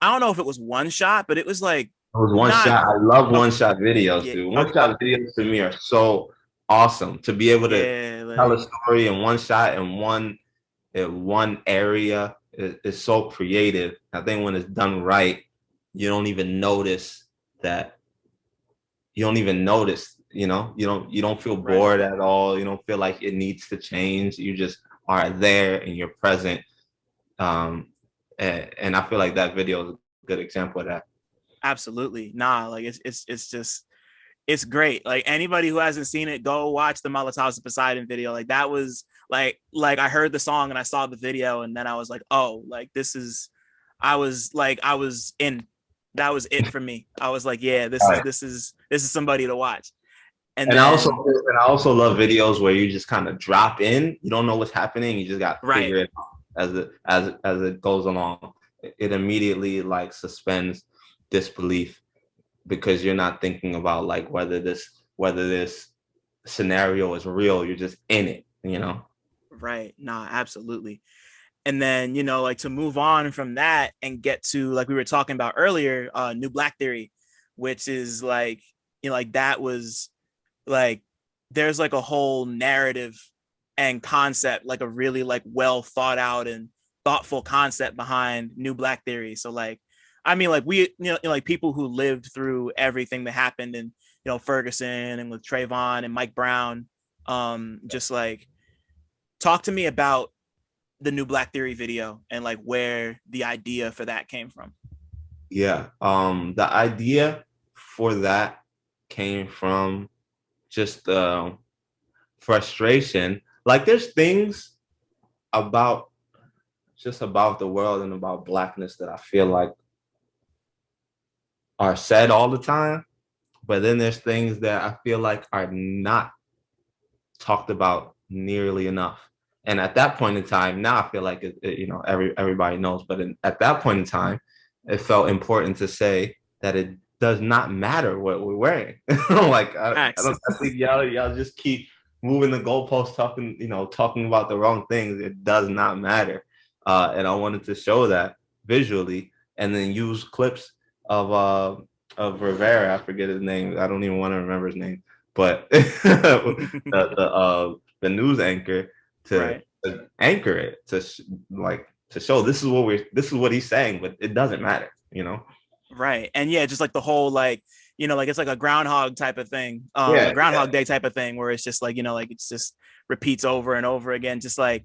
I don't know if it was one shot, but it was like was one not shot. I love one shot videos, yeah, dude. One shot videos to me are so awesome to be able to yeah, tell a like story in one shot in one area is so creative. I think when it's done right, you don't even notice that. You don't even notice. You don't feel right. bored at all. You don't feel like it needs to change. You just are there and you're present. And I feel like that video is a good example of that. Absolutely. Nah, like it's just it's great. Like anybody who hasn't seen it, go watch the Molotovs of Poseidon video. Like that was like I heard the song and I saw the video and then I was like, oh, like this is I was in. That was it for me. I was like, yeah, All right. this is somebody to watch. And And then I also love videos where you just kind of drop in. You don't know what's happening. You just got to right, figure it out as it goes along. It immediately like suspends disbelief because you're not thinking about like whether this scenario is real. You're just in it. right. Nah, absolutely. And then, like to move on from that and get to like we were talking about earlier, New Black Theory, which is like, like that was like there's like a whole narrative and concept, like a really like well thought out and thoughtful concept behind New Black Theory. So like, I mean, like we, like people who lived through everything that happened in, Ferguson and with Trayvon and Mike Brown, just like talk to me about the New Black Theory video and like where the idea for that came from. Yeah. The idea for that came from just frustration. Like there's things about just about the world and about blackness that I feel like are said all the time, but then there's things that I feel like are not talked about nearly enough. And at that point in time, now I feel like everybody knows, but at that point in time, it felt important to say that it does not matter what we're wearing. Like I think y'all just keep moving the goalposts, talking about the wrong things. It does not matter, and I wanted to show that visually, and then use clips of Rivera. I forget his name. I don't even want to remember his name, but the news anchor to, Right. to anchor it to show this is what he's saying, but it doesn't matter. Right. And yeah, just like the whole like, like it's like a groundhog type of thing, Yeah, a groundhog day type of thing where it's just like, like it's just repeats over and over again, just like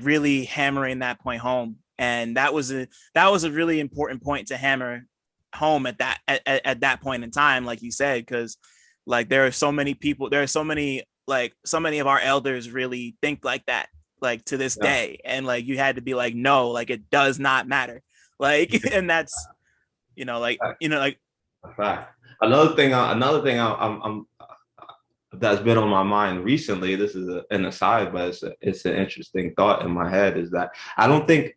really hammering that point home. And that was a really important point to hammer home at that point in time, like you said, because like there are so many people, there are so many like so many of our elders really think like that, like to this yeah. day. And like you had to be like, no, like it does not matter. Like, and that's like Fact. I'm that's been on my mind recently. This is an aside, but it's an interesting thought in my head. Is that I don't think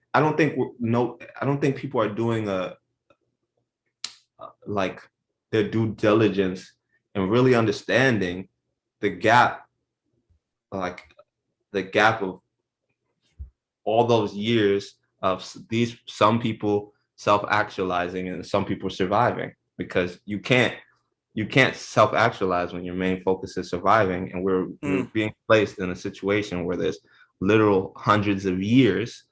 people are doing like their due diligence and really understanding the gap, like the gap of all those years of these some people self-actualizing and some people surviving, because you can't self-actualize when your main focus is surviving, and we're being placed in a situation where there's literal hundreds of years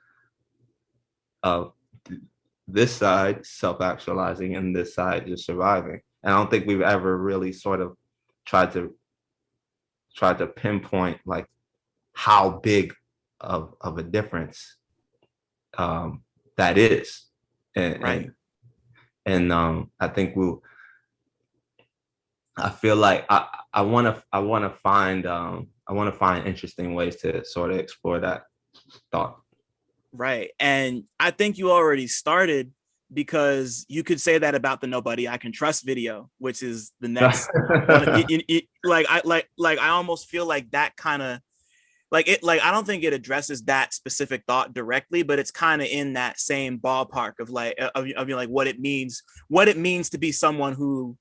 of this side self-actualizing and this side just surviving. And I don't think we've ever really sort of tried to pinpoint like how big of a difference that is. And right. I think I feel like I want to find interesting ways to sort of explore that thought. Right. And I think you already started, because you could say that about the Nobody I Can Trust video, which is the next one. Like I almost feel like that kind of like it, like I don't think it addresses that specific thought directly, but it's kind of in that same ballpark of like of like what it means to be someone who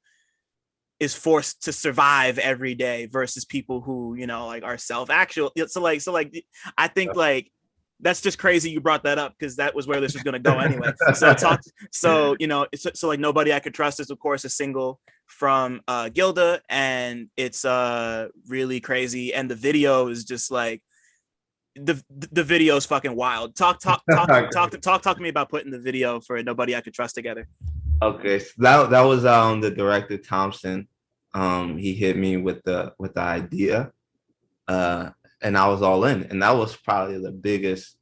is forced to survive every day versus people who like are self-actual. So like I think like that's just crazy you brought that up, because that was where this was going to go anyway. So like Nobody I Could Trust is of course a single from Gilda, and it's really crazy, and the video is just like the video is fucking wild. Talk to me about putting the video for Nobody I Could Trust together. Okay, so that was the director Thompson. He hit me with the idea, and I was all in, and that was probably the biggest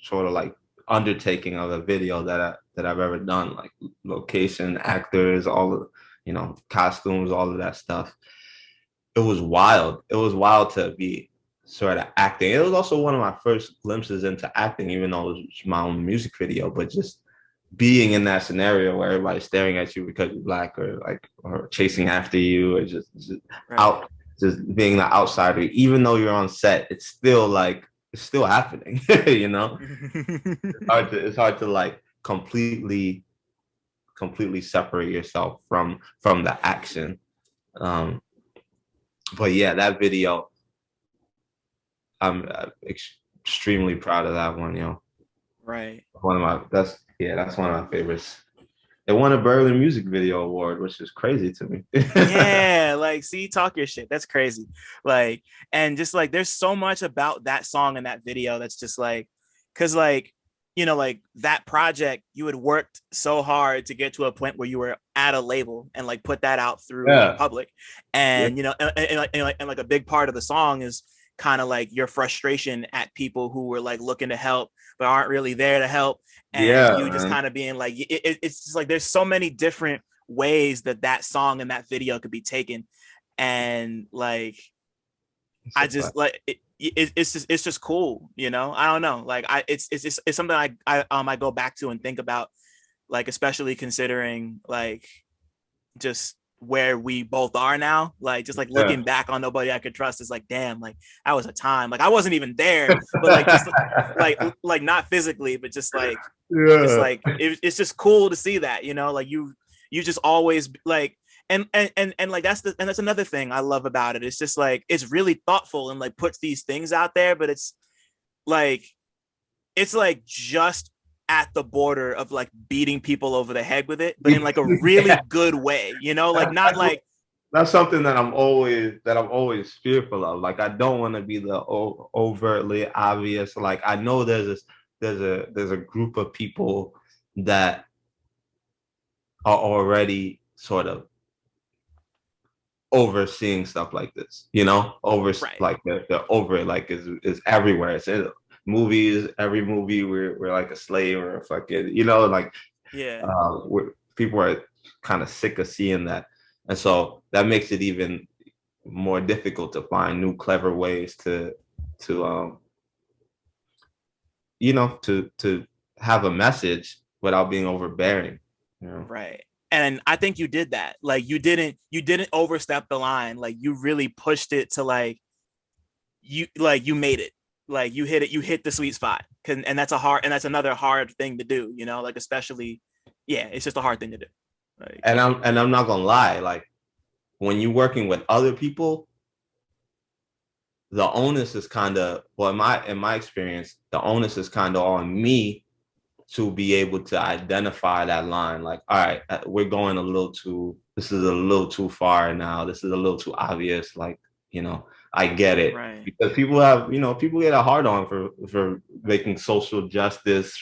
sort of like undertaking of a video that I've ever done, like location, actors, all of, costumes, all of that stuff. It was wild. It was wild to be sort of acting. It was also one of my first glimpses into acting, even though it was my own music video, but just being in that scenario where everybody's staring at you because you're Black, or chasing after you, or just right. Just being the outsider, even though you're on set, it's still happening. It's hard to like completely separate yourself from the action. But yeah, that video, I'm extremely proud of that one, Right. That's one of my favorites. It won a Berlin Music Video Award, which is crazy to me. Yeah, like, see, talk your shit. That's crazy. Like, and just like, there's so much about that song and that video that's just like, because like, like that project, you had worked so hard to get to a point where you were at a label and like put that out through the public, and and like a big part of the song is kind of like your frustration at people who were like looking to help but aren't really there to help, and you just kind of being like, it's just like there's so many different ways that song and that video could be taken, and like I just like it's just cool, I don't know, like it's something I go back to and think about, like especially considering like just where we both are now, like just like looking back on Nobody I Could Trust is like, damn, like that was a time, like I wasn't even there, but like just like not physically, but just like just like it's just cool to see that, like you just always like, and like that's another thing I love about it. It's just like it's really thoughtful and like puts these things out there, but it's like just at the border of like beating people over the head with it, but in like a really good way, like not like. That's something that I'm always fearful of. Like I don't want to be the overtly obvious. Like I know there's a group of people that are already sort of overseeing stuff like this, right. Like they're over it, like is everywhere. It's in movies, every movie we're like a slave or a fucking, like people are kind of sick of seeing that, and so that makes it even more difficult to find new clever ways to have a message without being overbearing, right. And I think you did that. Like you didn't overstep the line. Like you really pushed it to like you made it. Like you hit the sweet spot. And that's another hard thing to do, like especially, it's just a hard thing to do. Like, and I'm not gonna lie, like when you're working with other people, the onus is kind of, well, in my experience, the onus is kind of on me to be able to identify that line. Like, all right, we're going this is a little too far now. This is a little too obvious. Like, I get it. Right. Because people get a hard on for making social justice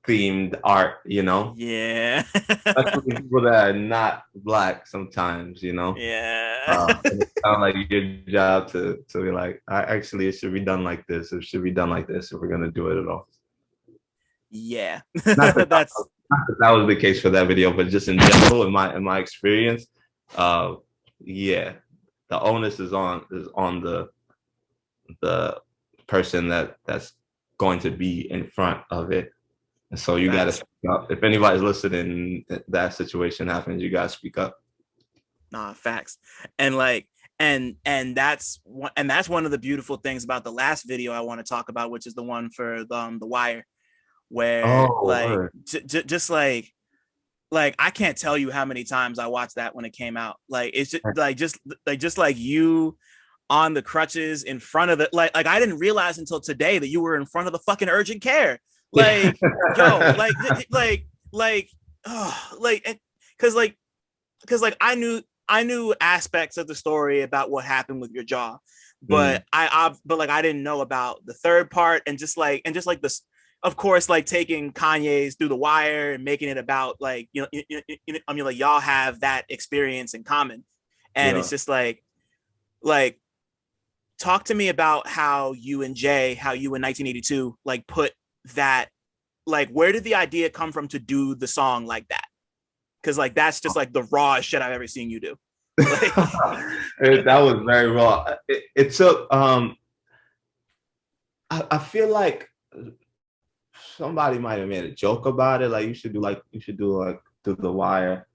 themed art, Yeah. Especially people that are not Black sometimes, Yeah. It's kind of like your job to be like, actually, it should be done like this. It should be done like this if we're going to do it at all. Yeah. Not that that was the case for that video, but just in general, in my experience, the onus is on the person that's going to be in front of it, and so you got to speak up. If anybody's listening, that situation happens, you got to speak up. Nah, facts. And like, and that's one of the beautiful things about the last video I want to talk about, which is the one for the Wire, where just like I can't tell you how many times I watched that when it came out. Like it's just like you on the crutches in front of the like I didn't realize until today that you were in front of the fucking urgent care. Like, yo, like because like I knew aspects of the story about what happened with your jaw, but but like I didn't know about the third part, and just like this, of course, like taking Kanye's Through the Wire and making it about like I mean, like y'all have that experience in common, and it's just like talk to me about how you and 1982 like put that, like where did the idea come from to do the song like that? Because like that's just like the rawest shit I've ever seen you do. Like, that was very raw. It took I feel like somebody might have made a joke about it, like you should do like Through the Wire,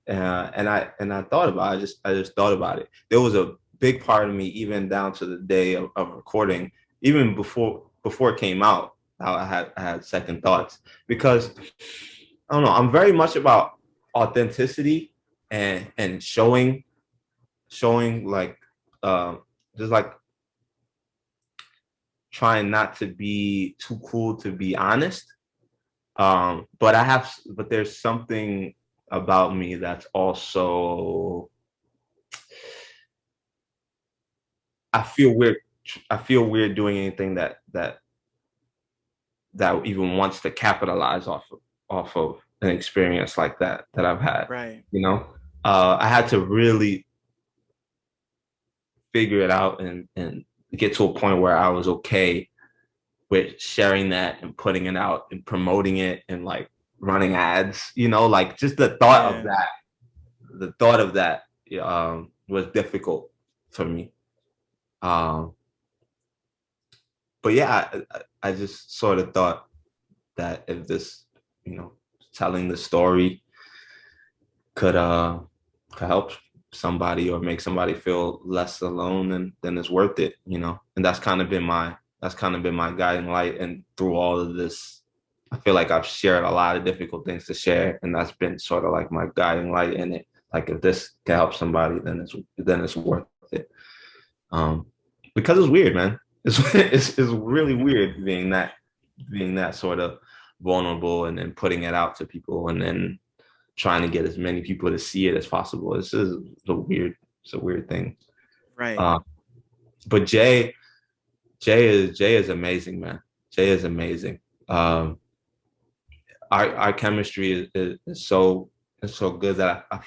and I thought about it. I just thought about it. There was a big part of me, even down to the day of recording, even before it came out, I had second thoughts, because I don't know, I'm very much about authenticity and showing like just like trying not to be too cool to be honest. But there's something about me that's also, I feel weird doing anything that even wants to capitalize off of an experience like that I've had. right. You know, I had to really figure it out and get to a point where I was okay with sharing that and putting it out and promoting it and like running ads. You know, like just the thought of that was difficult for me. But yeah, I just sort of thought that if this, telling the story could help somebody or make somebody feel less alone, then it's worth it, And that's kind of been my guiding light. And through all of this, I feel like I've shared a lot of difficult things to share, and that's been sort of like my guiding light in it. Like if this can help somebody, then it's worth it. Because it's weird, man. It's really weird being that sort of vulnerable and then putting it out to people and then trying to get as many people to see it as possible. It's a weird thing. Right. But Jay is amazing, man. Jay is amazing. Our chemistry is so good that I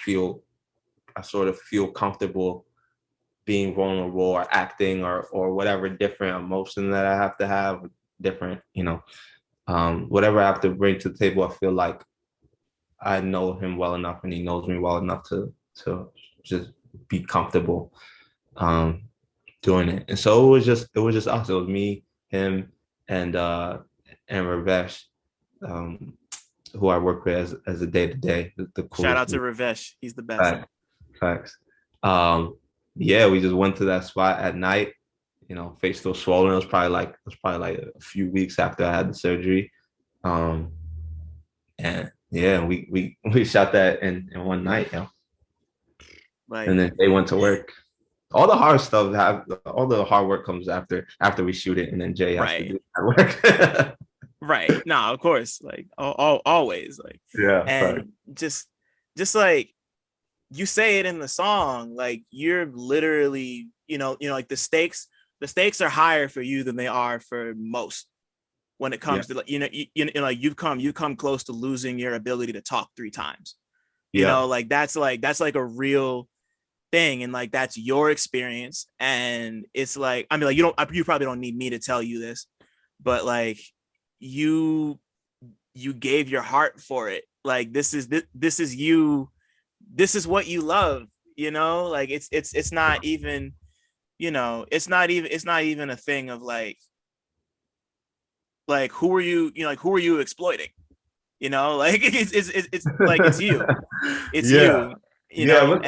sort of feel comfortable being vulnerable or acting or whatever different emotion that I have to have, different, whatever I have to bring to the table. I feel like I know him well enough and he knows me well enough to just be comfortable doing it. And so it was just us. It was me, him, and Ravesh, who I work with as a day-to-day. The Shout out to Ravesh. He's the best. Facts. Yeah, we just went to that spot at night, face still swollen. It was probably like a few weeks after I had the surgery. And yeah, we shot that in one night, and then they went to work. All the hard stuff, all the hard work comes after we shoot it, and then Jay has to do that work. Right. No, of course. Like always. Like, yeah. And right. just like you say it in the song, like you're literally, like the stakes are higher for you than they are for most when it comes to like, like you've come close to losing your ability to talk 3 times. Like that's like a real thing, and like that's your experience. And it's like, I mean, like you probably don't need me to tell you this, but like you gave your heart for it. Like this is you, this is what you love, like it's not even, it's not even a thing of like who are you, who are you exploiting, like it's like it's you, but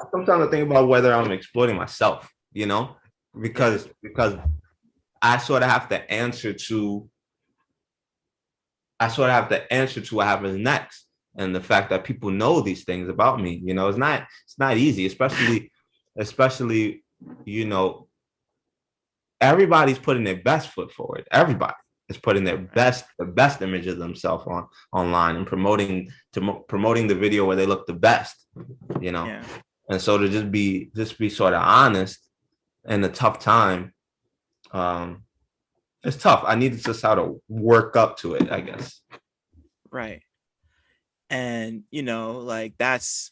sometimes I think about whether I'm exploiting myself, because I sort of have to answer to what happens next. And the fact that people know these things about me, it's not easy, especially you know, everybody's putting their best foot forward. Everybody is putting their the best image of themselves online and promoting the video where they look the best, you know. Yeah. And so to just be sort of honest in a tough time, it's tough. I needed to sort of work up to it, I guess. Right. And you know, like that's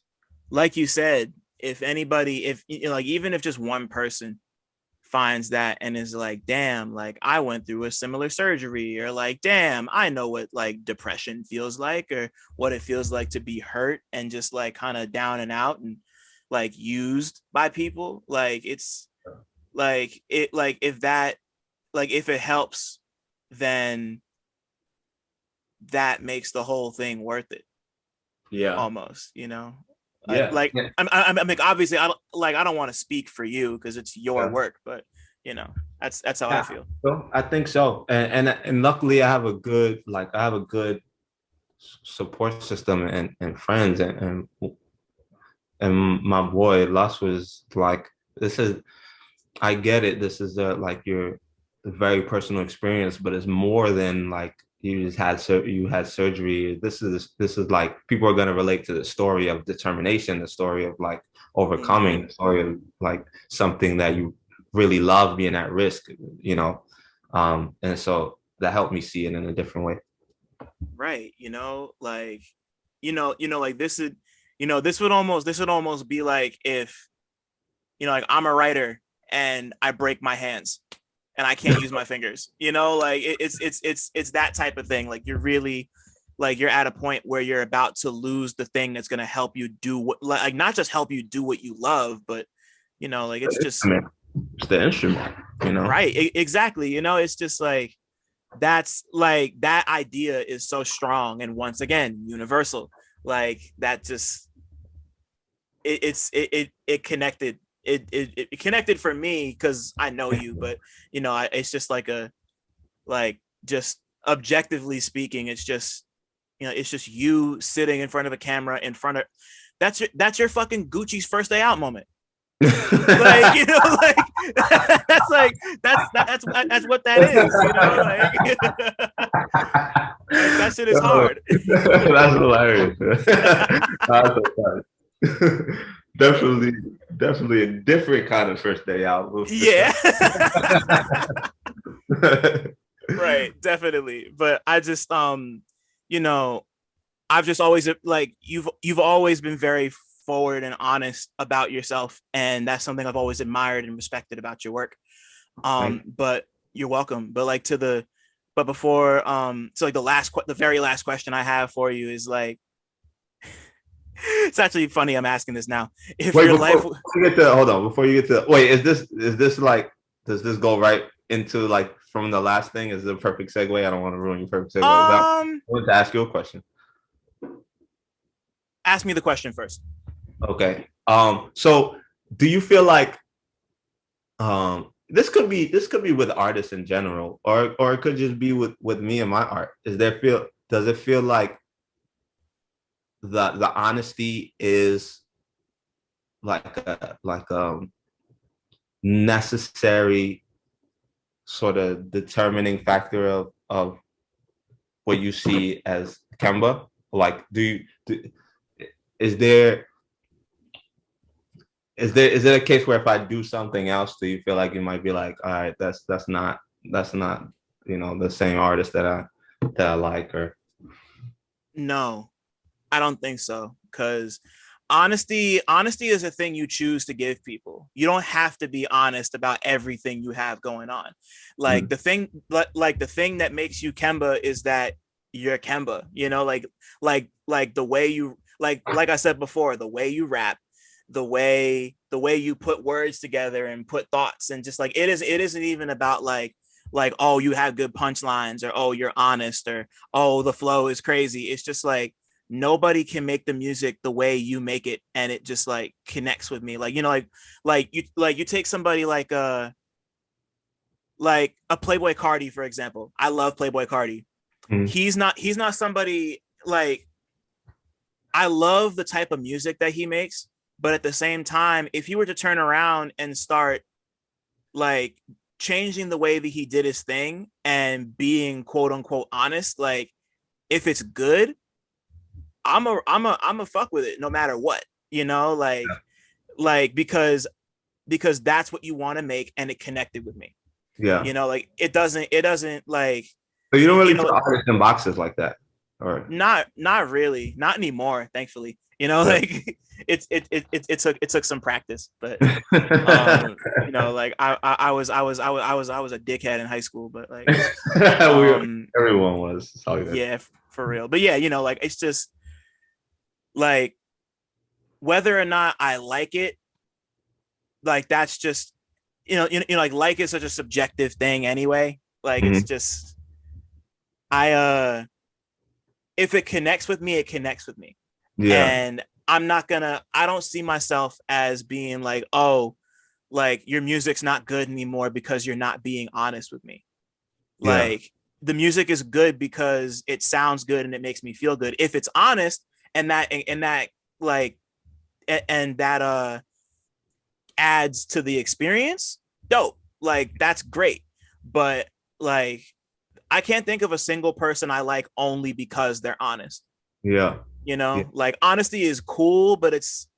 like you said, if anybody, if you know, like even if just one person finds that and is like, damn, like I went through a similar surgery, or like, damn, I know what like depression feels like, or what it feels like to be hurt and just like kind of down and out and like used by people, like it's like it, like if that, like if it helps, then that makes the whole thing worth it. Yeah. Almost, you know. Yeah. Like yeah. I'm like, obviously I don't want to speak for you because it's your work, but you know, that's how I feel. So I think so, and luckily I have a good support system and friends, and my boy Lus was like, this is, I get it, this is like your very personal experience, but it's more than like you just had you had surgery. This is like people are gonna relate to the story of determination, the story of like overcoming, the story of like something that you really love being at risk, you know. And so that helped me see it in a different way. Right. You know, like, like this is, this would almost be like if, like I'm a writer and I break my hands and I can't use my fingers, like it's that type of thing. Like you're really, like you're at a point where you're about to lose the thing that's going to help you do what, like not just help you do what you love, but like it's just it's the instrument, right. Exactly. It's just like, that's like, that idea is so strong and once again universal, like that just it connected, it connected for me because I know you, but it's just like just objectively speaking, it's just it's just you sitting in front of a camera in front of, that's your fucking Gucci's first day out moment. Like like that's what that is, like that shit is hard. That's hilarious. That's so funny. Definitely a different kind of first day out. Yeah. Right, definitely. But I just I've just always, like, you've always been very forward and honest about yourself, and that's something I've always admired and respected about your work. But you're welcome. But like but before so like the very last question I have for you is like, it's actually funny I'm asking this now. If wait, your before, life you get to, hold on, before you get to, wait, is this like, does this go right into like from the last thing? Is it a perfect segue? I don't want to ruin your perfect segue. I wanted to ask you a question. Ask me the question first. Okay. So do you feel like this could be with artists in general, or it could just be with me and my art? Does it feel like the honesty is like a necessary sort of determining factor of what you see as Kemba? Like, is there a case where if I do something else, do you feel like you might be like, all right, that's not the same artist that I like? Or No, I don't think so, because honesty is a thing you choose to give people. You don't have to be honest about everything you have going on. Like the thing that makes you Kemba is that you're Kemba, like the way you, like I said before, the way you rap, the way you put words together and put thoughts, and just like it isn't even about like oh, you have good punchlines, or oh, you're honest, or oh, the flow is crazy. It's just like nobody can make the music the way you make it, and it just like connects with me. Like you take somebody like a Playboy Cardi, for example. I love Playboy Cardi. He's not somebody like, I love the type of music that he makes, But at the same time, if he were to turn around and start like changing the way that he did his thing and being quote unquote honest, like if it's good, I'm a fuck with it no matter what, you know, like because that's what you want to make and it connected with me. Yeah. You know, like it doesn't like, So you don't really you put know, artists in boxes like that. Or not really, not anymore, thankfully. You know, yeah. like it took some practice, but you know, like I was a dickhead in high school, but like Everyone was. It's all good. yeah, for real. But yeah, you know, like it's just like whether or not I like it, like that's just like is such a subjective thing anyway. Like it's Mhm. just I if it connects with me, it connects with me. Yeah. And I don't see myself as being like, oh, like your music's not good anymore because you're not being honest with me. Yeah. Like the music is good because it sounds good and it makes me feel good. If it's honest and that like and that adds to the experience, dope. Like that's great. But like I can't think of a single person I like only because they're honest. Yeah. You Yeah. know, like honesty is cool, but it's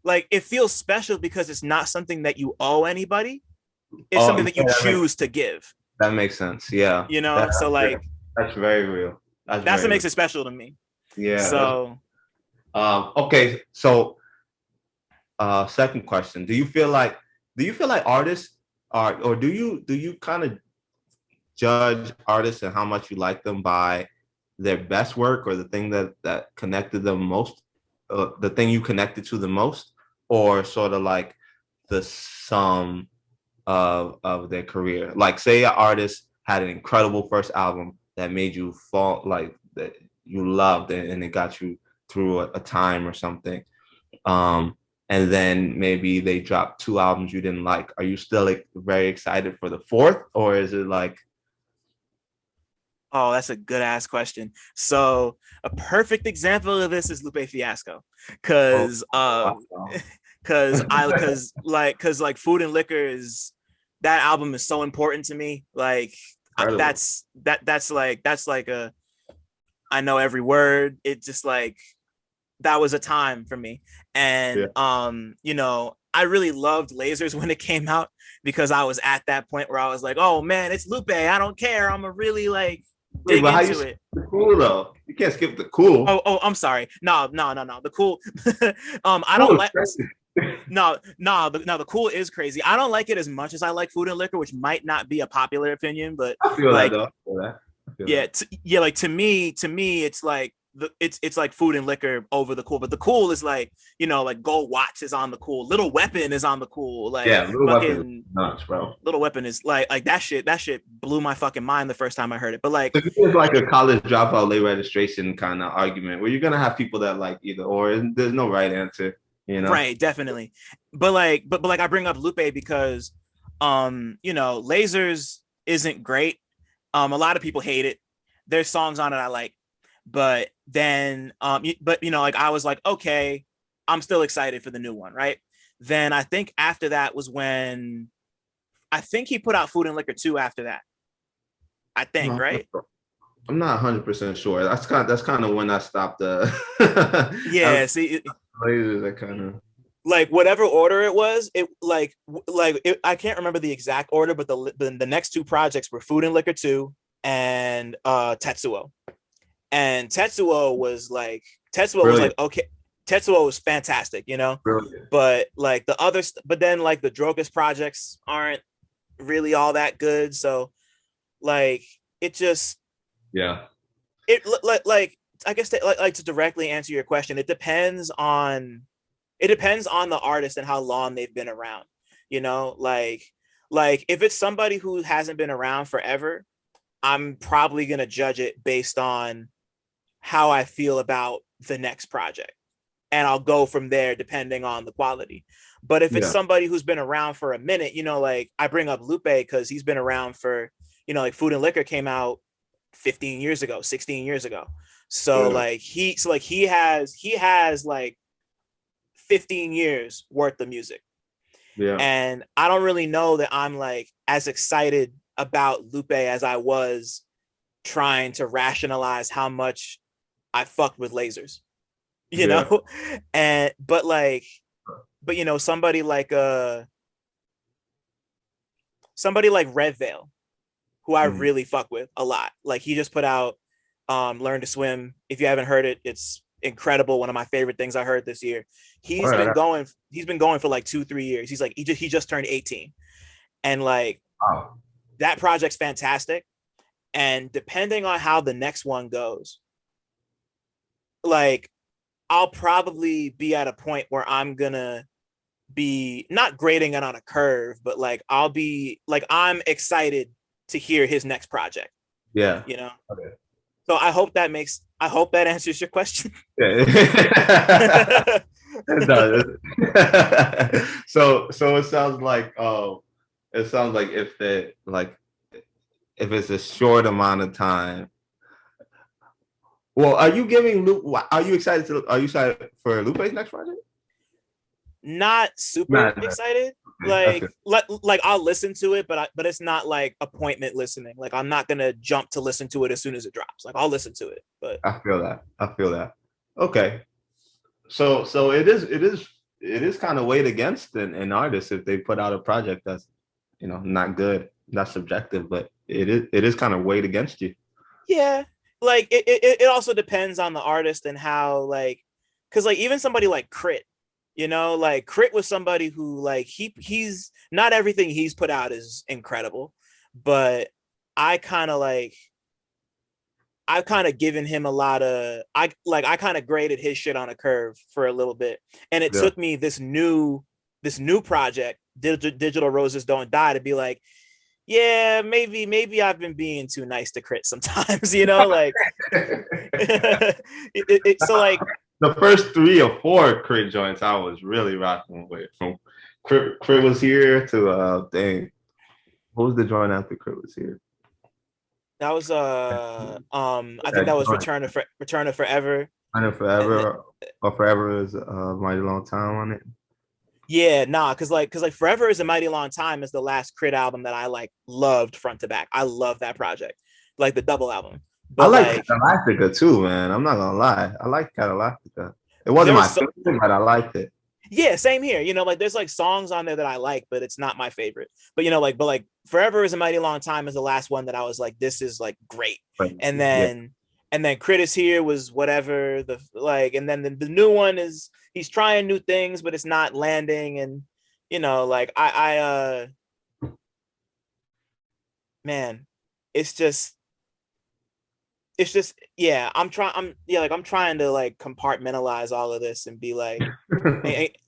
like it feels special because it's not something that you owe anybody. It's Oh, something that you choose to give. that makes sense. Yeah. You know, so like That's very real. that's what makes it special to me. Yeah. So Okay. So second question. Do you feel like artists are, or do you kind of judge artists and how much you like them by their best work or the thing that connected them most, the thing you connected to the most, or sort of like the sum of their career? Like say an artist had an incredible first album that made you fall, like that you loved and it got you through a time or something, and then maybe they dropped two albums you didn't like. Are you still like very excited for the fourth, or is it like, oh, that's a good ass question. So a perfect example of this is Lupe Fiasco. oh, Cause wow. cause Food and Liquor is, that album is so important to me. Like Incredible. that's like a, I know every word. It just like that was a time for me. Yeah. And I really loved Lasers when it came out because I was at that point where I was like, oh man, it's Lupe. I don't care. I'm a really like Wait, dig but how you into skip it. the cool though? You can't skip the cool. Oh, I'm sorry. No. The cool. I don't Cool is like. crazy. The cool is crazy. I don't like it as much as I like Food and Liquor, which might not be a popular opinion, but I feel that like, though. I feel that. I feel yeah, that. yeah. Like to me, it's like it's like Food and Liquor over the cool, but the cool is like like Gold Watch is on the cool, Little Weapon is on the cool, like Yeah, Little Weapon is fucking nuts, bro. Little Weapon is like that shit. That shit blew my fucking mind the first time I heard it. But like, It's like a college dropout, late registration kind of argument where you're gonna have people that like either or. And there's no right answer, you know. right, definitely. But I bring up Lupe because Lasers isn't great. A lot of people hate it. There's songs on it I like, but then like I was like, okay, I'm still excited for the new one, right? Then I think after that was when I think he put out Food and Liquor 2 after that. I think, right? I'm not 100% sure. That's kind of when I stopped. Yeah, see, That kind of like whatever order it was, it I can't remember the exact order, but the next two projects were Food and Liquor 2 and Tetsuo. And Tetsuo was like okay, Tetsuo was fantastic, brilliant. but like the others, but then like the Drogas projects aren't really all that good. So like it just Yeah. like I guess to directly answer your question, it depends on the artist and how long they've been around, like if it's somebody who hasn't been around forever, I'm probably going to judge it based on how I feel about the next project, and I'll go from there depending on the quality. But if it's Yeah. somebody who's been around for a minute, like I bring up Lupe because he's been around for, like Food and Liquor came out 15 years ago, 16 years ago. So Yeah. like he has like 15 years worth of music. Yeah. And I don't really know that I'm like as excited about Lupe as I was trying to rationalize how much I fucked with lasers, you know? And but you know, somebody like Red Veil, who I really fuck with a lot. Like he just put out Learn to Swim. If you haven't heard it, it's incredible. One of my favorite things I heard this year. He's been going for like 2-3 years. He's like, he just turned 18. And like that project's fantastic. And depending on how the next one goes, like I'll probably be at a point where I'm gonna be not grading it on a curve, but like I'll be like, I'm excited to hear his next project. Yeah. You know? Okay. So I hope that answers your question. Yeah. It does. So it sounds like if it's a short amount of time. Well, are you excited for Lupe's next project? Not super excited. Like I'll listen to it, but it's not like appointment listening. Like I'm not gonna jump to listen to it as soon as it drops. Like I'll listen to it, but I feel that. Okay, so it is kind of weighed against an artist if they put out a project that's, you know, not good. That's subjective, but it is kind of weighed against you. Yeah, like it also depends on the artist and how, like, because like even somebody like Crit. You know, like Crit was somebody who like he's not everything he's put out is incredible, but I've kind of given him a lot of I kind of graded his shit on a curve for a little bit, and it took me this new project, Digital Roses Don't Die, to be like, yeah, maybe I've been being too nice to Crit sometimes, you know, like so like. The first 3 or 4 Crit joints I was really rocking with. From Crit Was Here to what was the joint after Crit Was Here? That was I think that was Return of Forever. Return of Forever, or Forever is a Mighty Long Time on it. Yeah, because Forever is a Mighty Long Time is the last Crit album that I like loved front to back. I love that project, like the double album. But I like Catalactica too, man. I'm not gonna lie. I like Catalactica. It wasn't my favorite, but I liked it. Yeah, same here. You know, like there's like songs on there that I like, but it's not my favorite. But you know, like Forever is a Mighty Long Time is the last one that I was like, this is like great. And then Crit Is Here was whatever and then the new one is he's trying new things, but it's not landing. And you know, like man, it's just yeah, I'm trying to like compartmentalize all of this and be like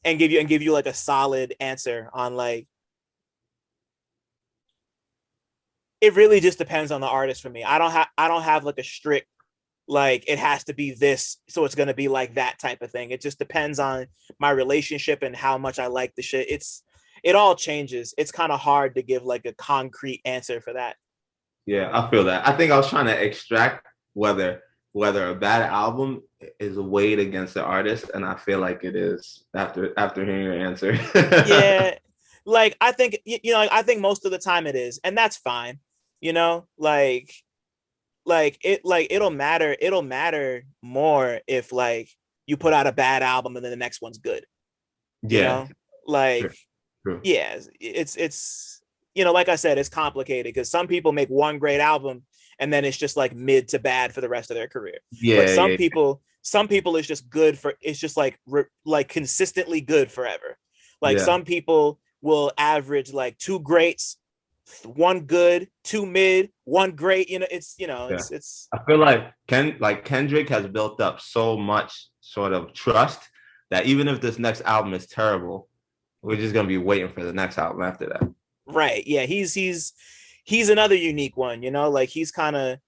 and give you like a solid answer on like it really just depends on the artist for me. I don't have like a strict like it has to be this, so it's going to be like that type of thing. It just depends on my relationship and how much I like the shit. It all changes. It's kind of hard to give like a concrete answer for that. Yeah, I feel that. I think I was trying to extract whether a bad album is weighed against the artist, and I feel like it is after hearing your answer. Yeah, like I think I think most of the time it is, and that's fine. You know, it'll matter more if like you put out a bad album and then the next one's good. You know? Like True. Yeah, it's like I said, it's complicated because some people make one great album and then it's just like mid to bad for the rest of their career. Yeah. But some people it's just good it's just like consistently good forever. Like some people will average like 2 greats, 1 good, 2 mid, 1 great. It's I feel like Kendrick has built up so much sort of trust that even if this next album is terrible, we're just gonna be waiting for the next album after that. Right. Yeah. He's another unique one, like like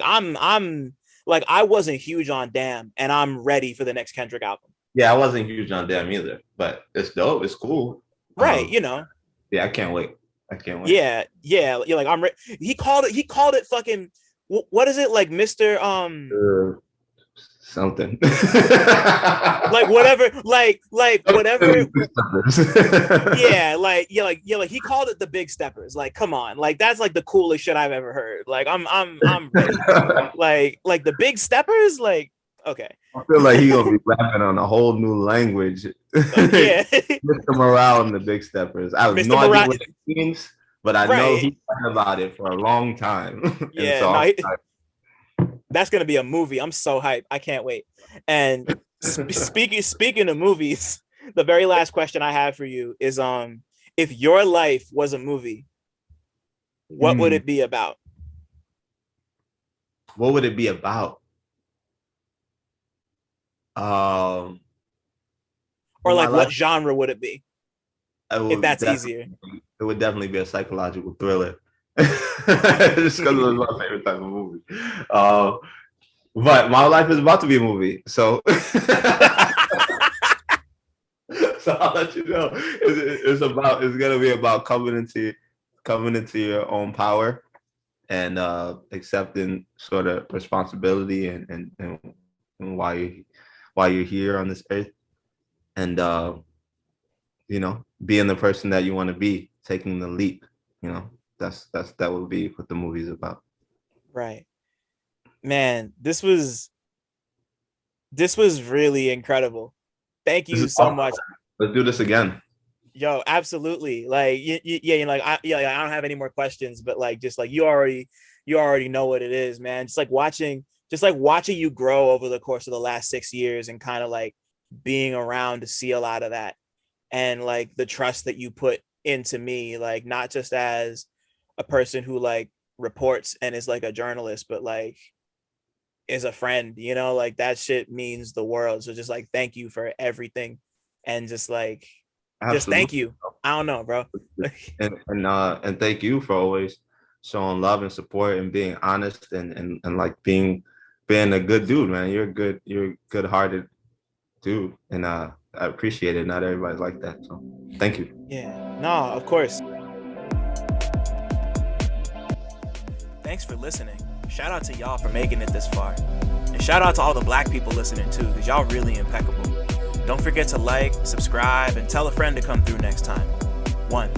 I'm like, I wasn't huge on Damn and I'm ready for the next Kendrick album. Yeah. I wasn't huge on Damn either, but it's dope. It's cool. Right. Yeah. I can't wait. Yeah. Yeah. You're like, he called it fucking, what is it? Like Mr. something. Like whatever, like whatever. Like he called it the Big Steppers. Like, come on, like that's like the coolest shit I've ever heard. Like I'm ready. like the Big Steppers. Like, okay. I feel like he gonna be rapping on a whole new language. Yeah. Mr. Morale and the Big Steppers. I have no idea what it means, but I know he's talking about it for a long time. Yeah, that's gonna be a movie. I'm so hyped. I can't wait. And speaking of movies, the very last question I have for you is if your life was a movie, what would it be about? What would it be about? Or like what genre would it be? If that's easier. It would definitely be a psychological thriller. Just because it was my favorite type of movie. But my life is about to be a movie, so so I'll let you know. It's gonna be about coming into your own power and accepting sort of responsibility and why you're here on this earth, and being the person that you want to be, taking the leap. That would be what the movie's about. Right. Man, this was really incredible. Thank you so much. Let's do this again. Yo, absolutely. Like, I don't have any more questions, but like, just like you already know what it is, man. Just like watching you grow over the course of the last 6 years and kind of like being around to see a lot of that, and like the trust that you put into me, like not just as a person who like reports and is like a journalist, but like is a friend, like that shit means the world. So just like thank you for everything, and just like just thank you. I don't know, bro. and thank you for always showing love and support and being honest and like being a good dude, man. You're a good-hearted dude, and I appreciate it. Not everybody's like that, so thank you. Yeah, no, of course. Thanks for listening. Shout out to y'all for making it this far. And shout out to all the Black people listening too, because y'all really impeccable. Don't forget to like, subscribe, and tell a friend to come through next time. 1.